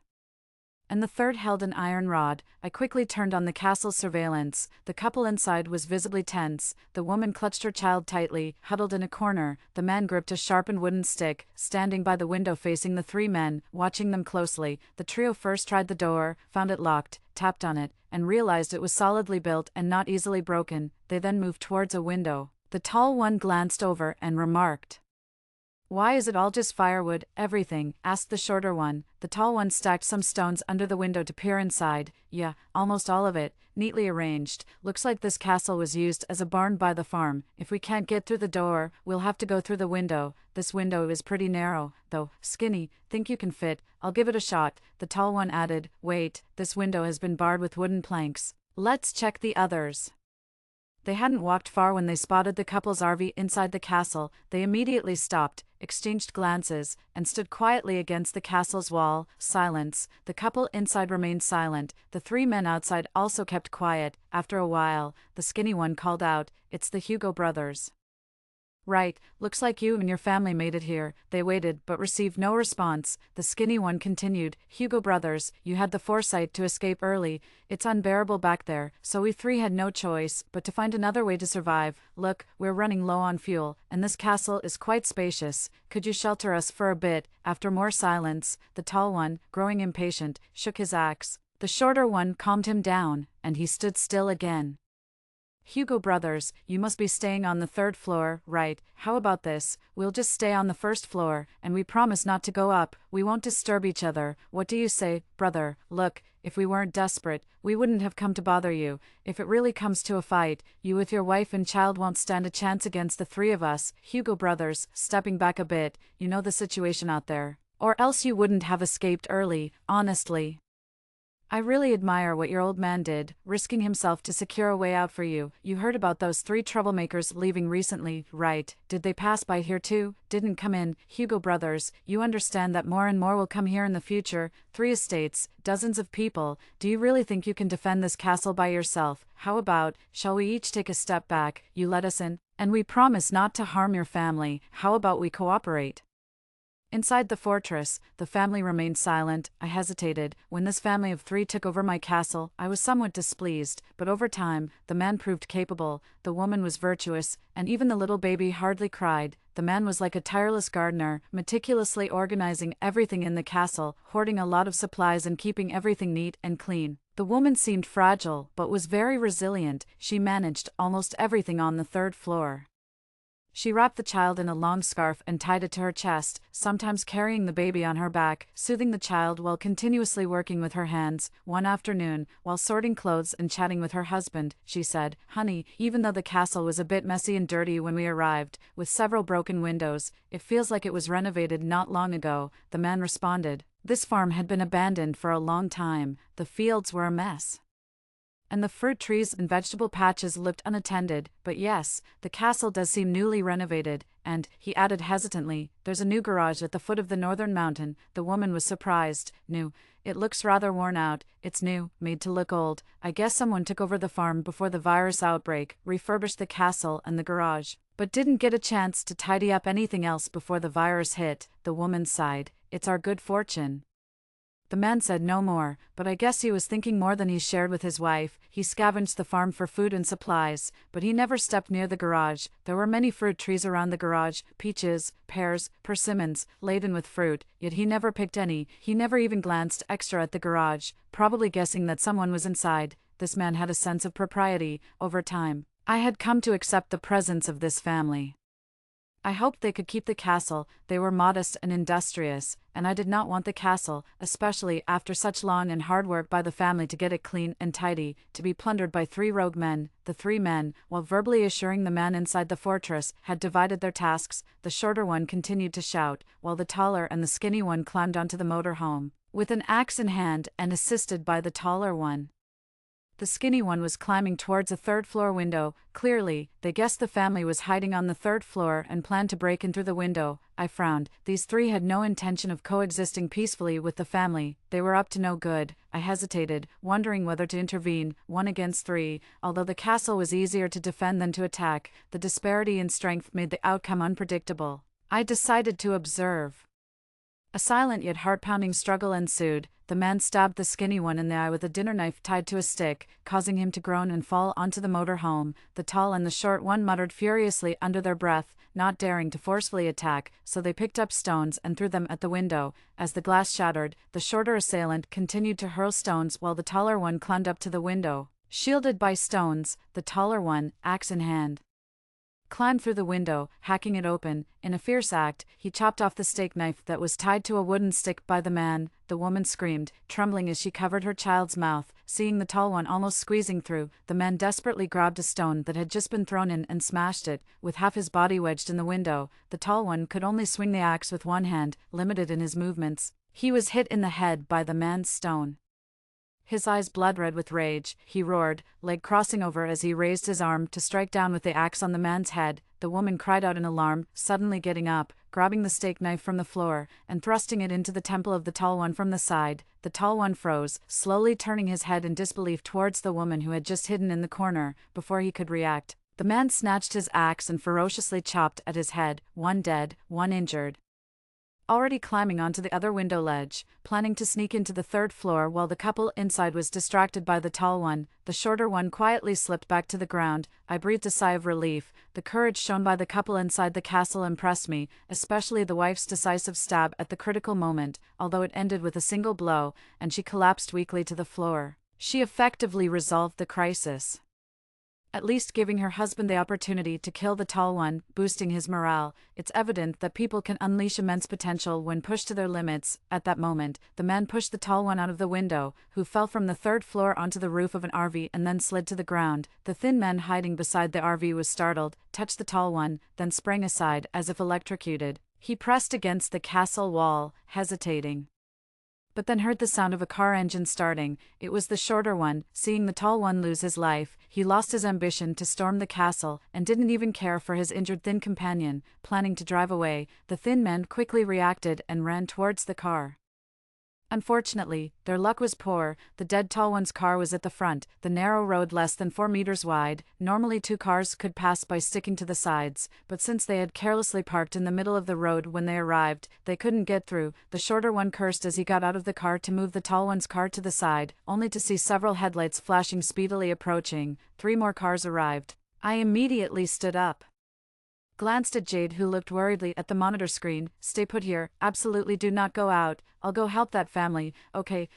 and the third held an iron rod. I quickly turned on the castle's surveillance. The couple inside was visibly tense. The woman clutched her child tightly, huddled in a corner. The man gripped a sharpened wooden stick, standing by the window facing the three men, watching them closely. The trio first tried the door, found it locked, tapped on it, and realized it was solidly built and not easily broken. They then moved towards a window. The tall one glanced over and remarked, "Why is it all just firewood, everything?" asked the shorter one. The tall one stacked some stones under the window to peer inside. "Yeah, almost all of it, neatly arranged. Looks like this castle was used as a barn by the farm. If we can't get through the door, we'll have to go through the window. This window is pretty narrow, though. Skinny, think you can fit? I'll give it a shot." The tall one added, "Wait, this window has been barred with wooden planks. Let's check the others." They hadn't walked far when they spotted the couple's RV inside the castle. They immediately stopped, exchanged glances, and stood quietly against the castle's wall. Silence. The couple inside remained silent. The three men outside also kept quiet. After a while, the skinny one called out, "It's the Hugo brothers." "Right, looks like you and your family made it here." They waited but received no response. The skinny one continued, "Hugo brothers, you had the foresight to escape early. It's unbearable back there, so we three had no choice but to find another way to survive. Look, we're running low on fuel, and this castle is quite spacious. Could you shelter us for a bit?" After more silence, the tall one, growing impatient, shook his axe. The shorter one calmed him down, and he stood still again. "Hugo brothers, you must be staying on the third floor, right? How about this? We'll just stay on the first floor, and we promise not to go up. We won't disturb each other. What do you say, brother? Look, if we weren't desperate, we wouldn't have come to bother you. If it really comes to a fight, you with your wife and child won't stand a chance against the three of us." Hugo brothers, stepping back a bit, "You know the situation out there. Or else you wouldn't have escaped early, honestly. I really admire what your old man did, risking himself to secure a way out for you. You heard about those three troublemakers leaving recently, right? Did they pass by here too? Didn't come in? Hugo brothers, you understand that more and more will come here in the future. 3 estates, dozens of people. Do you really think you can defend this castle by yourself? How about, shall we each take a step back, you let us in, and we promise not to harm your family? How about we cooperate?" Inside the fortress, the family remained silent. I hesitated. When this family of 3 took over my castle, I was somewhat displeased, but over time, the man proved capable, the woman was virtuous, and even the little baby hardly cried. The man was like a tireless gardener, meticulously organizing everything in the castle, hoarding a lot of supplies and keeping everything neat and clean. The woman seemed fragile, but was very resilient. She managed almost everything on the 3rd floor. She wrapped the child in a long scarf and tied it to her chest, sometimes carrying the baby on her back, soothing the child while continuously working with her hands. One afternoon, while sorting clothes and chatting with her husband, she said, "Honey, even though the castle was a bit messy and dirty when we arrived, with several broken windows, it feels like it was renovated not long ago." The man responded, "This farm had been abandoned for a long time. The fields were a mess, and the fruit trees and vegetable patches looked unattended, but yes, the castle does seem newly renovated, and," he added hesitantly, "there's a new garage at the foot of the northern mountain." The woman was surprised. "New? It looks rather worn out." "It's new, made to look old. I guess someone took over the farm before the virus outbreak, refurbished the castle and the garage, but didn't get a chance to tidy up anything else before the virus hit." The woman sighed. "It's our good fortune." The man said no more, but I guess he was thinking more than he shared with his wife. He scavenged the farm for food and supplies, but he never stepped near the garage. There were many fruit trees around the garage, peaches, pears, persimmons, laden with fruit, yet he never picked any. He never even glanced extra at the garage, probably guessing that someone was inside. This man had a sense of propriety. Over time, I had come to accept the presence of this family. I hoped they could keep the castle. They were modest and industrious, and I did not want the castle, especially after such long and hard work by the family to get it clean and tidy, to be plundered by 3 rogue men. The 3 men, while verbally assuring the man inside the fortress, had divided their tasks. The shorter one continued to shout, while the taller and the skinny one climbed onto the motorhome, with an axe in hand and assisted by the taller one. The skinny one was climbing towards a third-floor window. Clearly, they guessed the family was hiding on the third floor and planned to break in through the window. I frowned. These three had no intention of coexisting peacefully with the family. They were up to no good. I hesitated, wondering whether to intervene. 1 against 3. Although the castle was easier to defend than to attack, the disparity in strength made the outcome unpredictable. I decided to observe. A silent yet heart-pounding struggle ensued. The man stabbed the skinny one in the eye with a dinner knife tied to a stick, causing him to groan and fall onto the motor home. The tall and the short one muttered furiously under their breath, not daring to forcefully attack, so they picked up stones and threw them at the window. As the glass shattered, the shorter assailant continued to hurl stones while the taller one climbed up to the window. Shielded by stones, the taller one, axe in hand, climbed through the window, hacking it open. In a fierce act, he chopped off the steak knife that was tied to a wooden stick by the man. The woman screamed, trembling as she covered her child's mouth. Seeing the tall one almost squeezing through, the man desperately grabbed a stone that had just been thrown in and smashed it. With half his body wedged in the window, the tall one could only swing the axe with one hand, limited in his movements. He was hit in the head by the man's stone. His eyes blood-red with rage, he roared, leg crossing over as he raised his arm to strike down with the axe on the man's head. The woman cried out in alarm, suddenly getting up, grabbing the steak knife from the floor, and thrusting it into the temple of the tall one from the side. The tall one froze, slowly turning his head in disbelief towards the woman who had just hidden in the corner. Before he could react, the man snatched his axe and ferociously chopped at his head, 1 dead, 1 injured. Already climbing onto the other window ledge, planning to sneak into the third floor while the couple inside was distracted by the tall one, the shorter one quietly slipped back to the ground. I breathed a sigh of relief. The courage shown by the couple inside the castle impressed me, especially the wife's decisive stab at the critical moment, although it ended with a single blow, and she collapsed weakly to the floor. She effectively resolved the crisis, at least giving her husband the opportunity to kill the tall one, boosting his morale. It's evident that people can unleash immense potential when pushed to their limits. At that moment, the man pushed the tall one out of the window, who fell from the third floor onto the roof of an RV and then slid to the ground. The thin man hiding beside the RV was startled, touched the tall one, then sprang aside as if electrocuted. He pressed against the castle wall, hesitating, but then heard the sound of a car engine starting. It was the shorter one. Seeing the tall one lose his life, he lost his ambition to storm the castle, and didn't even care for his injured thin companion. Planning to drive away, the thin man quickly reacted and ran towards the car. Unfortunately, their luck was poor. The dead tall one's car was at the front, the narrow road less than 4 meters wide. Normally 2 cars could pass by sticking to the sides, but since they had carelessly parked in the middle of the road when they arrived, they couldn't get through. The shorter one cursed as he got out of the car to move the tall one's car to the side, only to see several headlights flashing speedily approaching. 3 more cars arrived. I immediately stood up, glanced at Jade, who looked worriedly at the monitor screen. Stay put here, absolutely do not go out. I'll go help that family. Okay,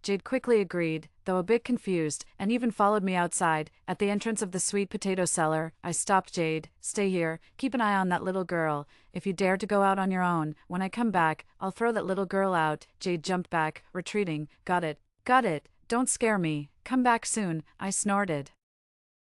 Jade quickly agreed, though a bit confused, and even followed me outside. At the entrance of the sweet potato cellar, I stopped Jade. Stay here, keep an eye on that little girl. If you dare to go out on your own, when I come back, I'll throw that little girl out. Jade jumped back, retreating. Got it, don't scare me. Come back soon, I snorted,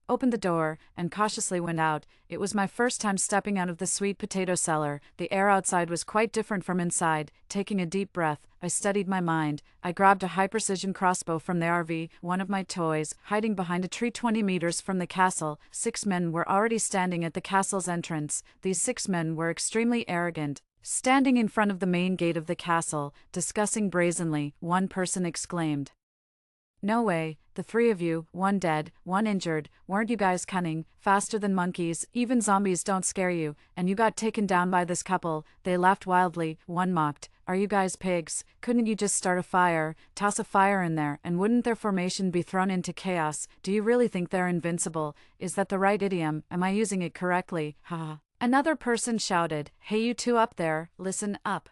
opened the door, and cautiously went out. It was my first time stepping out of the sweet potato cellar. The air outside was quite different from inside. Taking a deep breath, I steadied my mind. I grabbed a high-precision crossbow from the RV, one of my toys, hiding behind a tree 20 meters from the castle. 6 men were already standing at the castle's entrance. These 6 men were extremely arrogant, standing in front of the main gate of the castle, discussing brazenly. One person exclaimed, "No way, the 3 of you, 1 dead, 1 injured, weren't you guys cunning, faster than monkeys, even zombies don't scare you, and you got taken down by this couple." They laughed wildly. One mocked, "Are you guys pigs? Couldn't you just start a fire, toss a fire in there, and wouldn't their formation be thrown into chaos? Do you really think they're invincible? Is that the right idiom? Am I using it correctly? Haha." Another person shouted, "Hey you 2 up there, listen up.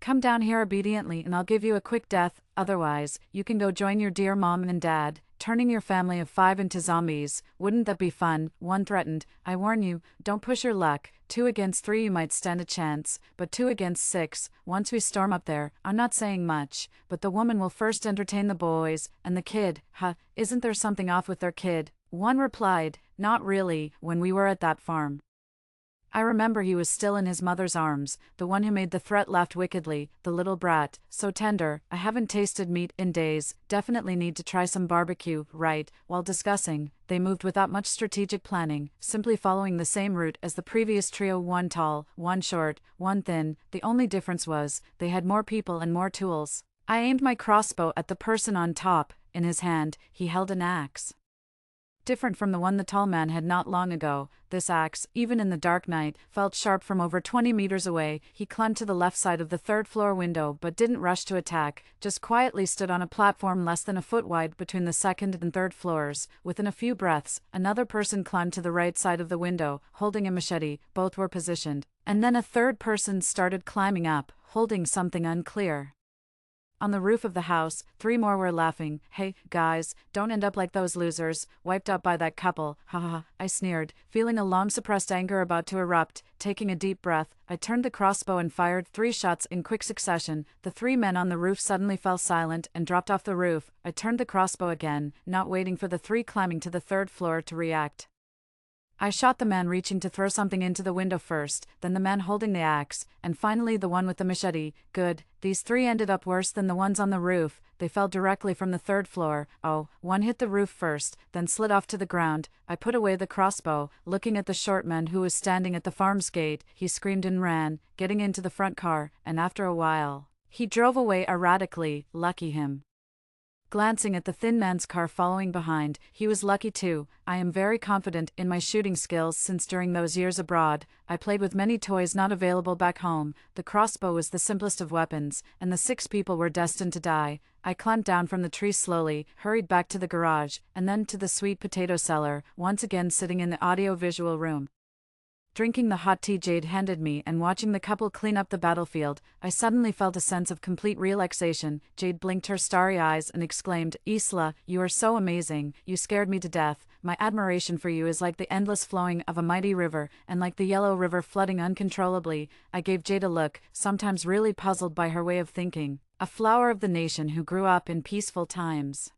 Come down here obediently and I'll give you a quick death, otherwise, you can go join your dear mom and dad, turning your family of 5 into zombies. Wouldn't that be fun?" One threatened, "I warn you, don't push your luck. 2 against 3 you might stand a chance, but 2 against 6, once we storm up there, I'm not saying much, but the woman will first entertain the boys, and the kid, isn't there something off with their kid?" One replied, "Not really, when we were at that farm, I remember he was still in his mother's arms. The one who made the threat laughed wickedly, the little brat, so tender. I haven't tasted meat in days, definitely need to try some barbecue, right? While discussing, they moved without much strategic planning, simply following the same route as the previous trio, one tall, one short, one thin. The only difference was, they had more people and more tools. I aimed my crossbow at the person on top. In his hand, he held an axe. Different from the one the tall man had not long ago, this axe, even in the dark night, felt sharp from over 20 meters away. He clung to the left side of the third-floor window but didn't rush to attack, just quietly stood on a platform less than a foot wide between the second and third floors. Within a few breaths, another person climbed to the right side of the window, holding a machete. Both were positioned. And then a third person started climbing up, holding something unclear. On the roof of the house, 3 more were laughing. Hey, guys, don't end up like those losers, wiped out by that couple, haha, I sneered, feeling a long-suppressed anger about to erupt. Taking a deep breath, I turned the crossbow and fired 3 shots in quick succession. The 3 men on the roof suddenly fell silent and dropped off the roof. I turned the crossbow again, not waiting for the 3 climbing to the third floor to react. I shot the man reaching to throw something into the window first, then the man holding the axe, and finally the one with the machete. Good, these 3 ended up worse than the ones on the roof. They fell directly from the third floor. Oh, one hit the roof first, then slid off to the ground. I put away the crossbow, looking at the short man who was standing at the farm's gate. He screamed and ran, getting into the front car, and after a while, he drove away erratically. Lucky him. Glancing at the thin man's car following behind, he was lucky too. I am very confident in my shooting skills since during those years abroad, I played with many toys not available back home. The crossbow was the simplest of weapons, and the 6 people were destined to die. I climbed down from the tree slowly, hurried back to the garage, and then to the sweet potato cellar, once again sitting in the audio-visual room. Drinking the hot tea Jade handed me and watching the couple clean up the battlefield, I suddenly felt a sense of complete relaxation. Jade blinked her starry eyes and exclaimed, Isla, you are so amazing, you scared me to death. My admiration for you is like the endless flowing of a mighty river, and like the yellow river flooding uncontrollably. I gave Jade a look, sometimes really puzzled by her way of thinking. A flower of the nation who grew up in peaceful times.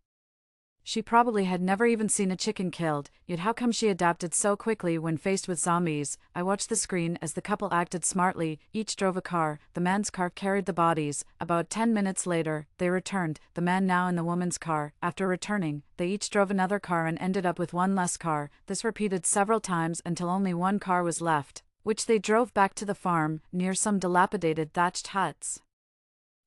She probably had never even seen a chicken killed, yet how come she adapted so quickly when faced with zombies? I watched the screen as the couple acted smartly. Each drove a car. The man's car carried the bodies. About 10 minutes later, they returned, the man now in the woman's car. After returning, they each drove another car and ended up with one less car. This repeated several times until only one car was left, which they drove back to the farm, near some dilapidated thatched huts,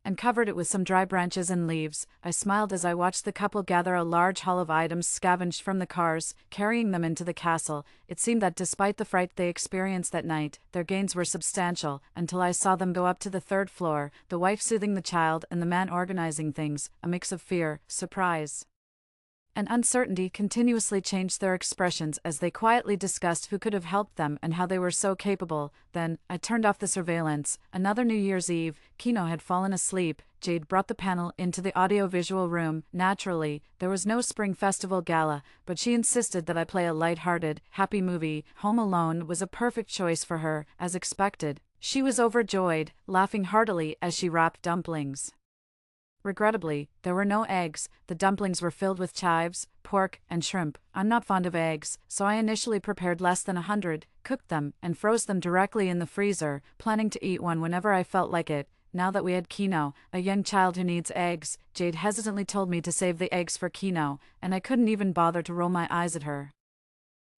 and covered it with some dry branches and leaves. I smiled as I watched the couple gather a large haul of items scavenged from the cars, carrying them into the castle. It seemed that despite the fright they experienced that night, their gains were substantial, until I saw them go up to the third floor, the wife soothing the child and the man organizing things. A mix of fear, surprise, and uncertainty continuously changed their expressions as they quietly discussed who could have helped them and how they were so capable. Then, I turned off the surveillance. Another New Year's Eve, Kino had fallen asleep. Jade brought the panel into the audio-visual room. Naturally, there was no Spring Festival gala, but she insisted that I play a light-hearted, happy movie. Home Alone was a perfect choice for her, as expected. She was overjoyed, laughing heartily as she wrapped dumplings. Regrettably, there were no eggs. The dumplings were filled with chives, pork, and shrimp. I'm not fond of eggs, so I initially prepared less than 100, cooked them, and froze them directly in the freezer, planning to eat one whenever I felt like it. Now that we had Kino, a young child who needs eggs, Jade hesitantly told me to save the eggs for Kino, and I couldn't even bother to roll my eyes at her.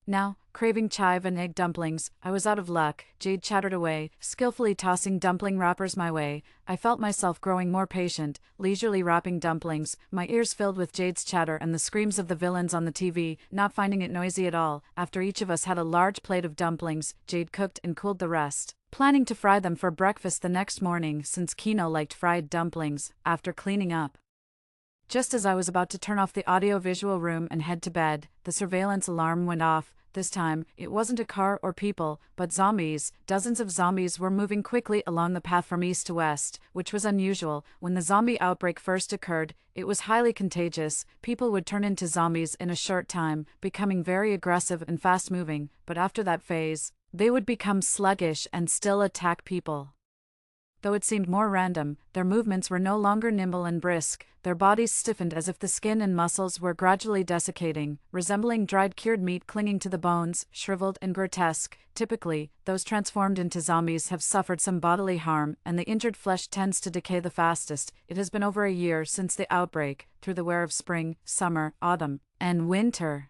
Now, craving chive and egg dumplings, I was out of luck. Jade chattered away, skillfully tossing dumpling wrappers my way. I felt myself growing more patient, leisurely wrapping dumplings, my ears filled with Jade's chatter and the screams of the villains on the TV, not finding it noisy at all. After each of us had a large plate of dumplings, Jade cooked and cooled the rest, planning to fry them for breakfast the next morning since Kino liked fried dumplings. After cleaning up, just as I was about to turn off the audio-visual room and head to bed, the surveillance alarm went off. This time, it wasn't a car or people, but zombies. Dozens of zombies were moving quickly along the path from east to west, which was unusual. When the zombie outbreak first occurred, it was highly contagious. People would turn into zombies in a short time, becoming very aggressive and fast-moving, but after that phase, they would become sluggish and still attack people. Though it seemed more random, their movements were no longer nimble and brisk, their bodies stiffened as if the skin and muscles were gradually desiccating, resembling dried cured meat clinging to the bones, shriveled and grotesque. Typically, those transformed into zombies have suffered some bodily harm, and the injured flesh tends to decay the fastest. It has been over a year since the outbreak, through the wear of spring, summer, autumn, and winter.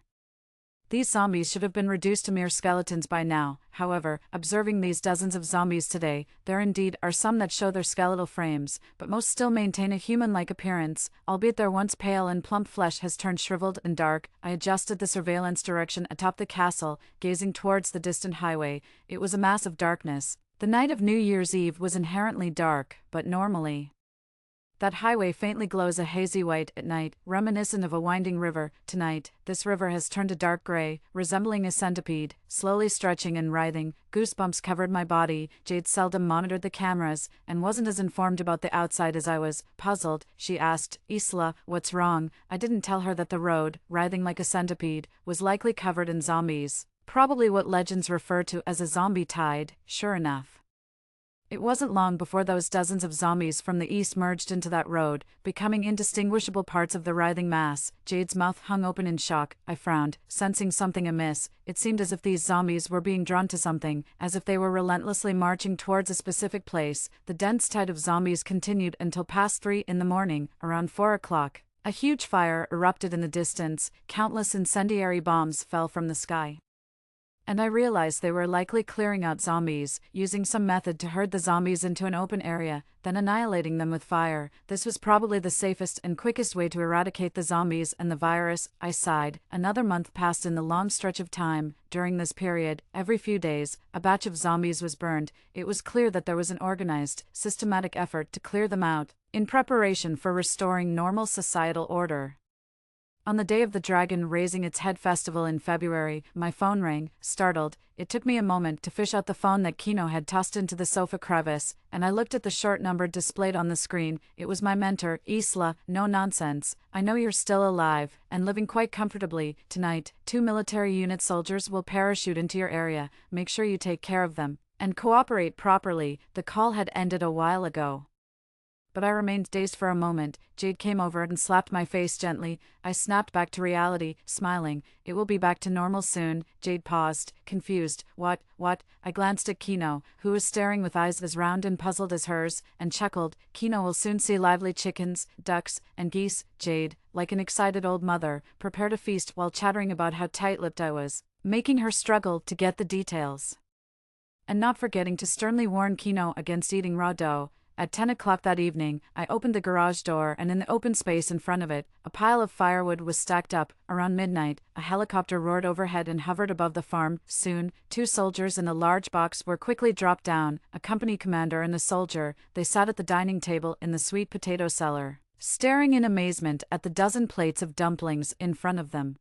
These zombies should have been reduced to mere skeletons by now. However, observing these dozens of zombies today, there indeed are some that show their skeletal frames, but most still maintain a human-like appearance, albeit their once pale and plump flesh has turned shriveled and dark. I adjusted the surveillance direction atop the castle, gazing towards the distant highway. It was a mass of darkness. The night of New Year's Eve was inherently dark, but normally that highway faintly glows a hazy white at night, reminiscent of a winding river. Tonight, this river has turned a dark gray, resembling a centipede, slowly stretching and writhing. Goosebumps covered my body. Jade seldom monitored the cameras, and wasn't as informed about the outside as I was. Puzzled, she asked, "Isla, what's wrong?" I didn't tell her that the road, writhing like a centipede, was likely covered in zombies. Probably what legends refer to as a zombie tide. Sure enough, it wasn't long before those dozens of zombies from the east merged into that road, becoming indistinguishable parts of the writhing mass. Jade's mouth hung open in shock. I frowned, sensing something amiss. It seemed as if these zombies were being drawn to something, as if they were relentlessly marching towards a specific place. The dense tide of zombies continued until past 3 in the morning. Around 4 o'clock, a huge fire erupted in the distance. Countless incendiary bombs fell from the sky, and I realized they were likely clearing out zombies, using some method to herd the zombies into an open area, then annihilating them with fire. This was probably the safest and quickest way to eradicate the zombies and the virus. I sighed. Another month passed in the long stretch of time. During this period, every few days, a batch of zombies was burned. It was clear that there was an organized, systematic effort to clear them out, in preparation for restoring normal societal order. On the day of the Dragon Raising its Head festival in February, my phone rang. Startled, it took me a moment to fish out the phone that Kino had tossed into the sofa crevice, and I looked at the short number displayed on the screen. It was my mentor, Isla. "No nonsense. I know you're still alive, and living quite comfortably. Tonight, 2 military unit soldiers will parachute into your area. Make sure you take care of them, and cooperate properly." The call had ended a while ago, but I remained dazed for a moment. Jade came over and slapped my face gently. I snapped back to reality, smiling. "It will be back to normal soon." Jade paused, confused. What? I glanced at Kino, who was staring with eyes as round and puzzled as hers, and chuckled. "Kino will soon see lively chickens, ducks, and geese." Jade, like an excited old mother, prepared a feast while chattering about how tight-lipped I was, making her struggle to get the details, and not forgetting to sternly warn Kino against eating raw dough. At 10 o'clock that evening, I opened the garage door, and in the open space in front of it, a pile of firewood was stacked up. Around midnight, a helicopter roared overhead and hovered above the farm. Soon, 2 soldiers in a large box were quickly dropped down, a company commander and a soldier. They sat at the dining table in the sweet potato cellar, staring in amazement at the dozen plates of dumplings in front of them.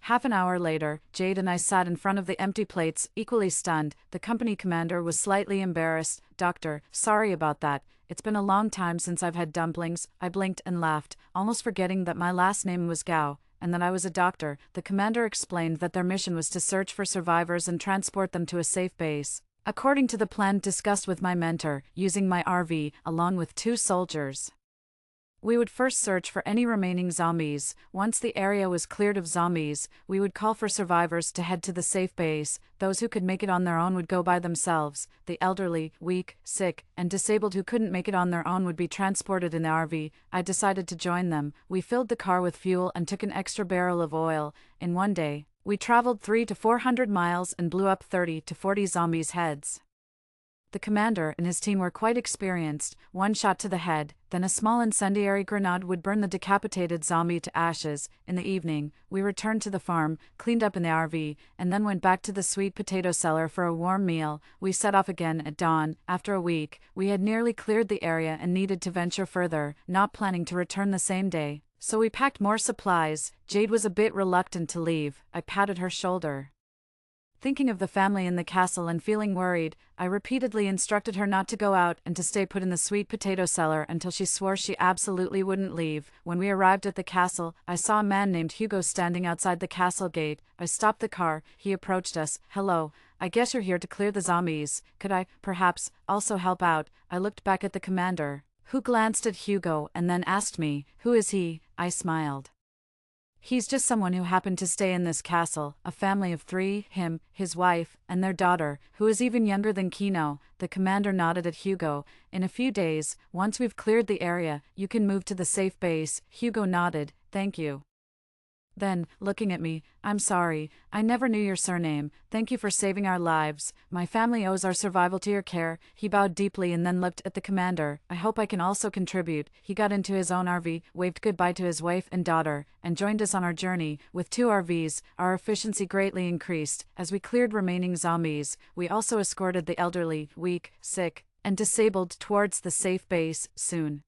Half an hour later, Jade and I sat in front of the empty plates, equally stunned. The company commander was slightly embarrassed. "Doctor, sorry about that. It's been a long time since I've had dumplings." I blinked and laughed, almost forgetting that my last name was Gao, and that I was a doctor. The commander explained that their mission was to search for survivors and transport them to a safe base, according to the plan discussed with my mentor, using my RV, along with 2 soldiers. We would first search for any remaining zombies. Once the area was cleared of zombies, we would call for survivors to head to the safe base. Those who could make it on their own would go by themselves. The elderly, weak, sick, and disabled who couldn't make it on their own would be transported in the RV. I decided to join them. We filled the car with fuel and took an extra barrel of oil. In one day, we traveled 300 to 400 miles and blew up 30 to 40 zombies' heads. The commander and his team were quite experienced. 1 shot to the head, then a small incendiary grenade would burn the decapitated zombie to ashes. In the evening, we returned to the farm, cleaned up in the RV, and then went back to the sweet potato cellar for a warm meal. We set off again at dawn. After a week, we had nearly cleared the area and needed to venture further, not planning to return the same day, so we packed more supplies. Jade was a bit reluctant to leave. I patted her shoulder. Thinking of the family in the castle and feeling worried, I repeatedly instructed her not to go out and to stay put in the sweet potato cellar until she swore she absolutely wouldn't leave. When we arrived at the castle, I saw a man named Hugo standing outside the castle gate. I stopped the car. He approached us. "Hello, I guess you're here to clear the zombies. Could I, perhaps, also help out?" I looked back at the commander, who glanced at Hugo and then asked me, "Who is he?" I smiled. "He's just someone who happened to stay in this castle, a family of 3, him, his wife, and their daughter, who is even younger than Kino." The commander nodded at Hugo. "In a few days, once we've cleared the area, you can move to the safe base." Hugo nodded. "Thank you." Then, looking at me, "I'm sorry, I never knew your surname. Thank you for saving our lives. My family owes our survival to your care." He bowed deeply and then looked at the commander. "I hope I can also contribute." He got into his own RV, waved goodbye to his wife and daughter, and joined us on our journey. With 2 RVs, our efficiency greatly increased. As we cleared remaining zombies, we also escorted the elderly, weak, sick, and disabled towards the safe base. Soon,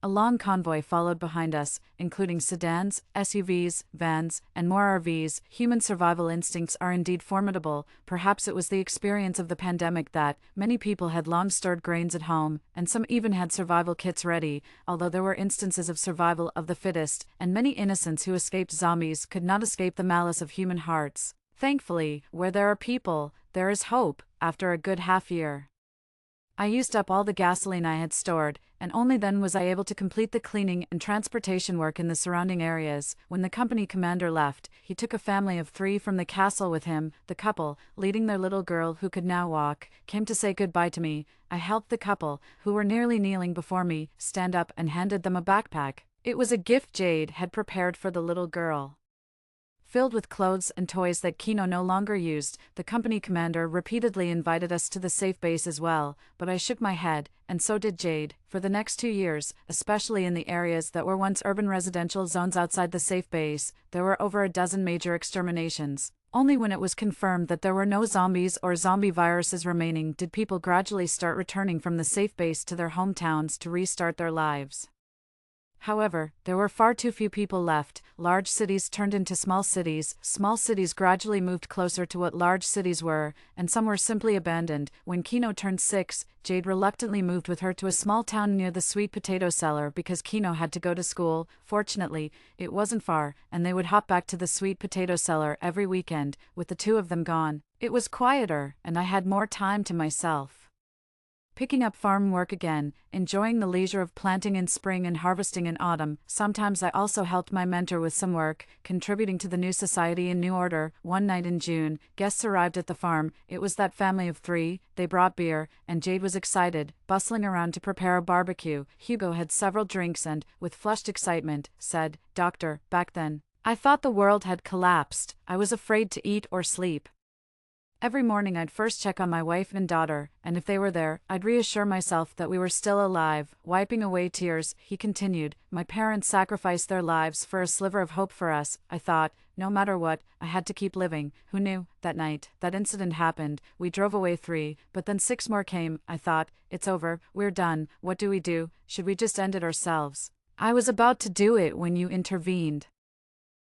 a long convoy followed behind us, including sedans, SUVs, vans, and more RVs. Human survival instincts are indeed formidable. Perhaps it was the experience of the pandemic that many people had long stored grains at home, and some even had survival kits ready. Although there were instances of survival of the fittest, and many innocents who escaped zombies could not escape the malice of human hearts. Thankfully, where there are people, there is hope. After a good half year, I used up all the gasoline I had stored, and only then was I able to complete the cleaning and transportation work in the surrounding areas. When the company commander left, he took a family of 3 from the castle with him. The couple, leading their little girl who could now walk, came to say goodbye to me. I helped the couple, who were nearly kneeling before me, stand up and handed them a backpack. It was a gift Jade had prepared for the little girl, filled with clothes and toys that Kino no longer used. The company commander repeatedly invited us to the safe base as well, but I shook my head, and so did Jade. For the next 2 years, especially in the areas that were once urban residential zones outside the safe base, there were over a dozen major exterminations. Only when it was confirmed that there were no zombies or zombie viruses remaining did people gradually start returning from the safe base to their hometowns to restart their lives. However, there were far too few people left. Large cities turned into small cities gradually moved closer to what large cities were, and some were simply abandoned. When Kino turned 6, Jade reluctantly moved with her to a small town near the sweet potato cellar because Kino had to go to school. Fortunately, it wasn't far, and they would hop back to the sweet potato cellar every weekend. With the 2 of them gone, it was quieter, and I had more time to myself. Picking up farm work again, enjoying the leisure of planting in spring and harvesting in autumn. Sometimes I also helped my mentor with some work, contributing to the new society in New Order. One night in June, guests arrived at the farm. It was that family of 3. They brought beer, and Jade was excited, bustling around to prepare a barbecue. Hugo had several drinks and, with flushed excitement, said, "Doctor, back then, I thought the world had collapsed. I was afraid to eat or sleep. Every morning I'd first check on my wife and daughter, and if they were there, I'd reassure myself that we were still alive." Wiping away tears, he continued, "My parents sacrificed their lives for a sliver of hope for us. I thought, no matter what, I had to keep living." Who knew? That night, that incident happened. We drove away 3, but then 6 more came. I thought, it's over, we're done. What do we do? Should we just end it ourselves? I was about to do it when you intervened.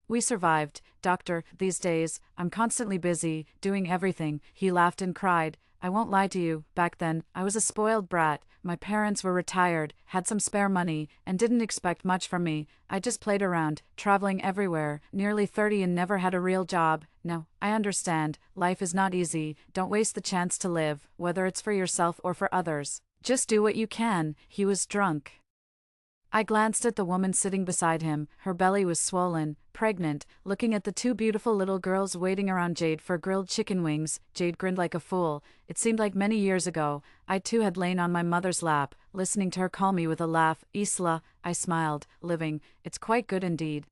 "We survived, doctor. These days, I'm constantly busy, doing everything." He laughed and cried. "I won't lie to you, back then, I was a spoiled brat. My parents were retired, had some spare money, and didn't expect much from me. I just played around, traveling everywhere, nearly 30 and never had a real job. No, I understand, life is not easy. Don't waste the chance to live, whether it's for yourself or for others. Just do what you can." He was drunk. I glanced at the woman sitting beside him. Her belly was swollen, pregnant, looking at the 2 beautiful little girls waiting around Jade for grilled chicken wings. Jade grinned like a fool. It seemed like many years ago. I too had lain on my mother's lap, listening to her call me with a laugh. "Isla," I smiled, "living. It's quite good indeed."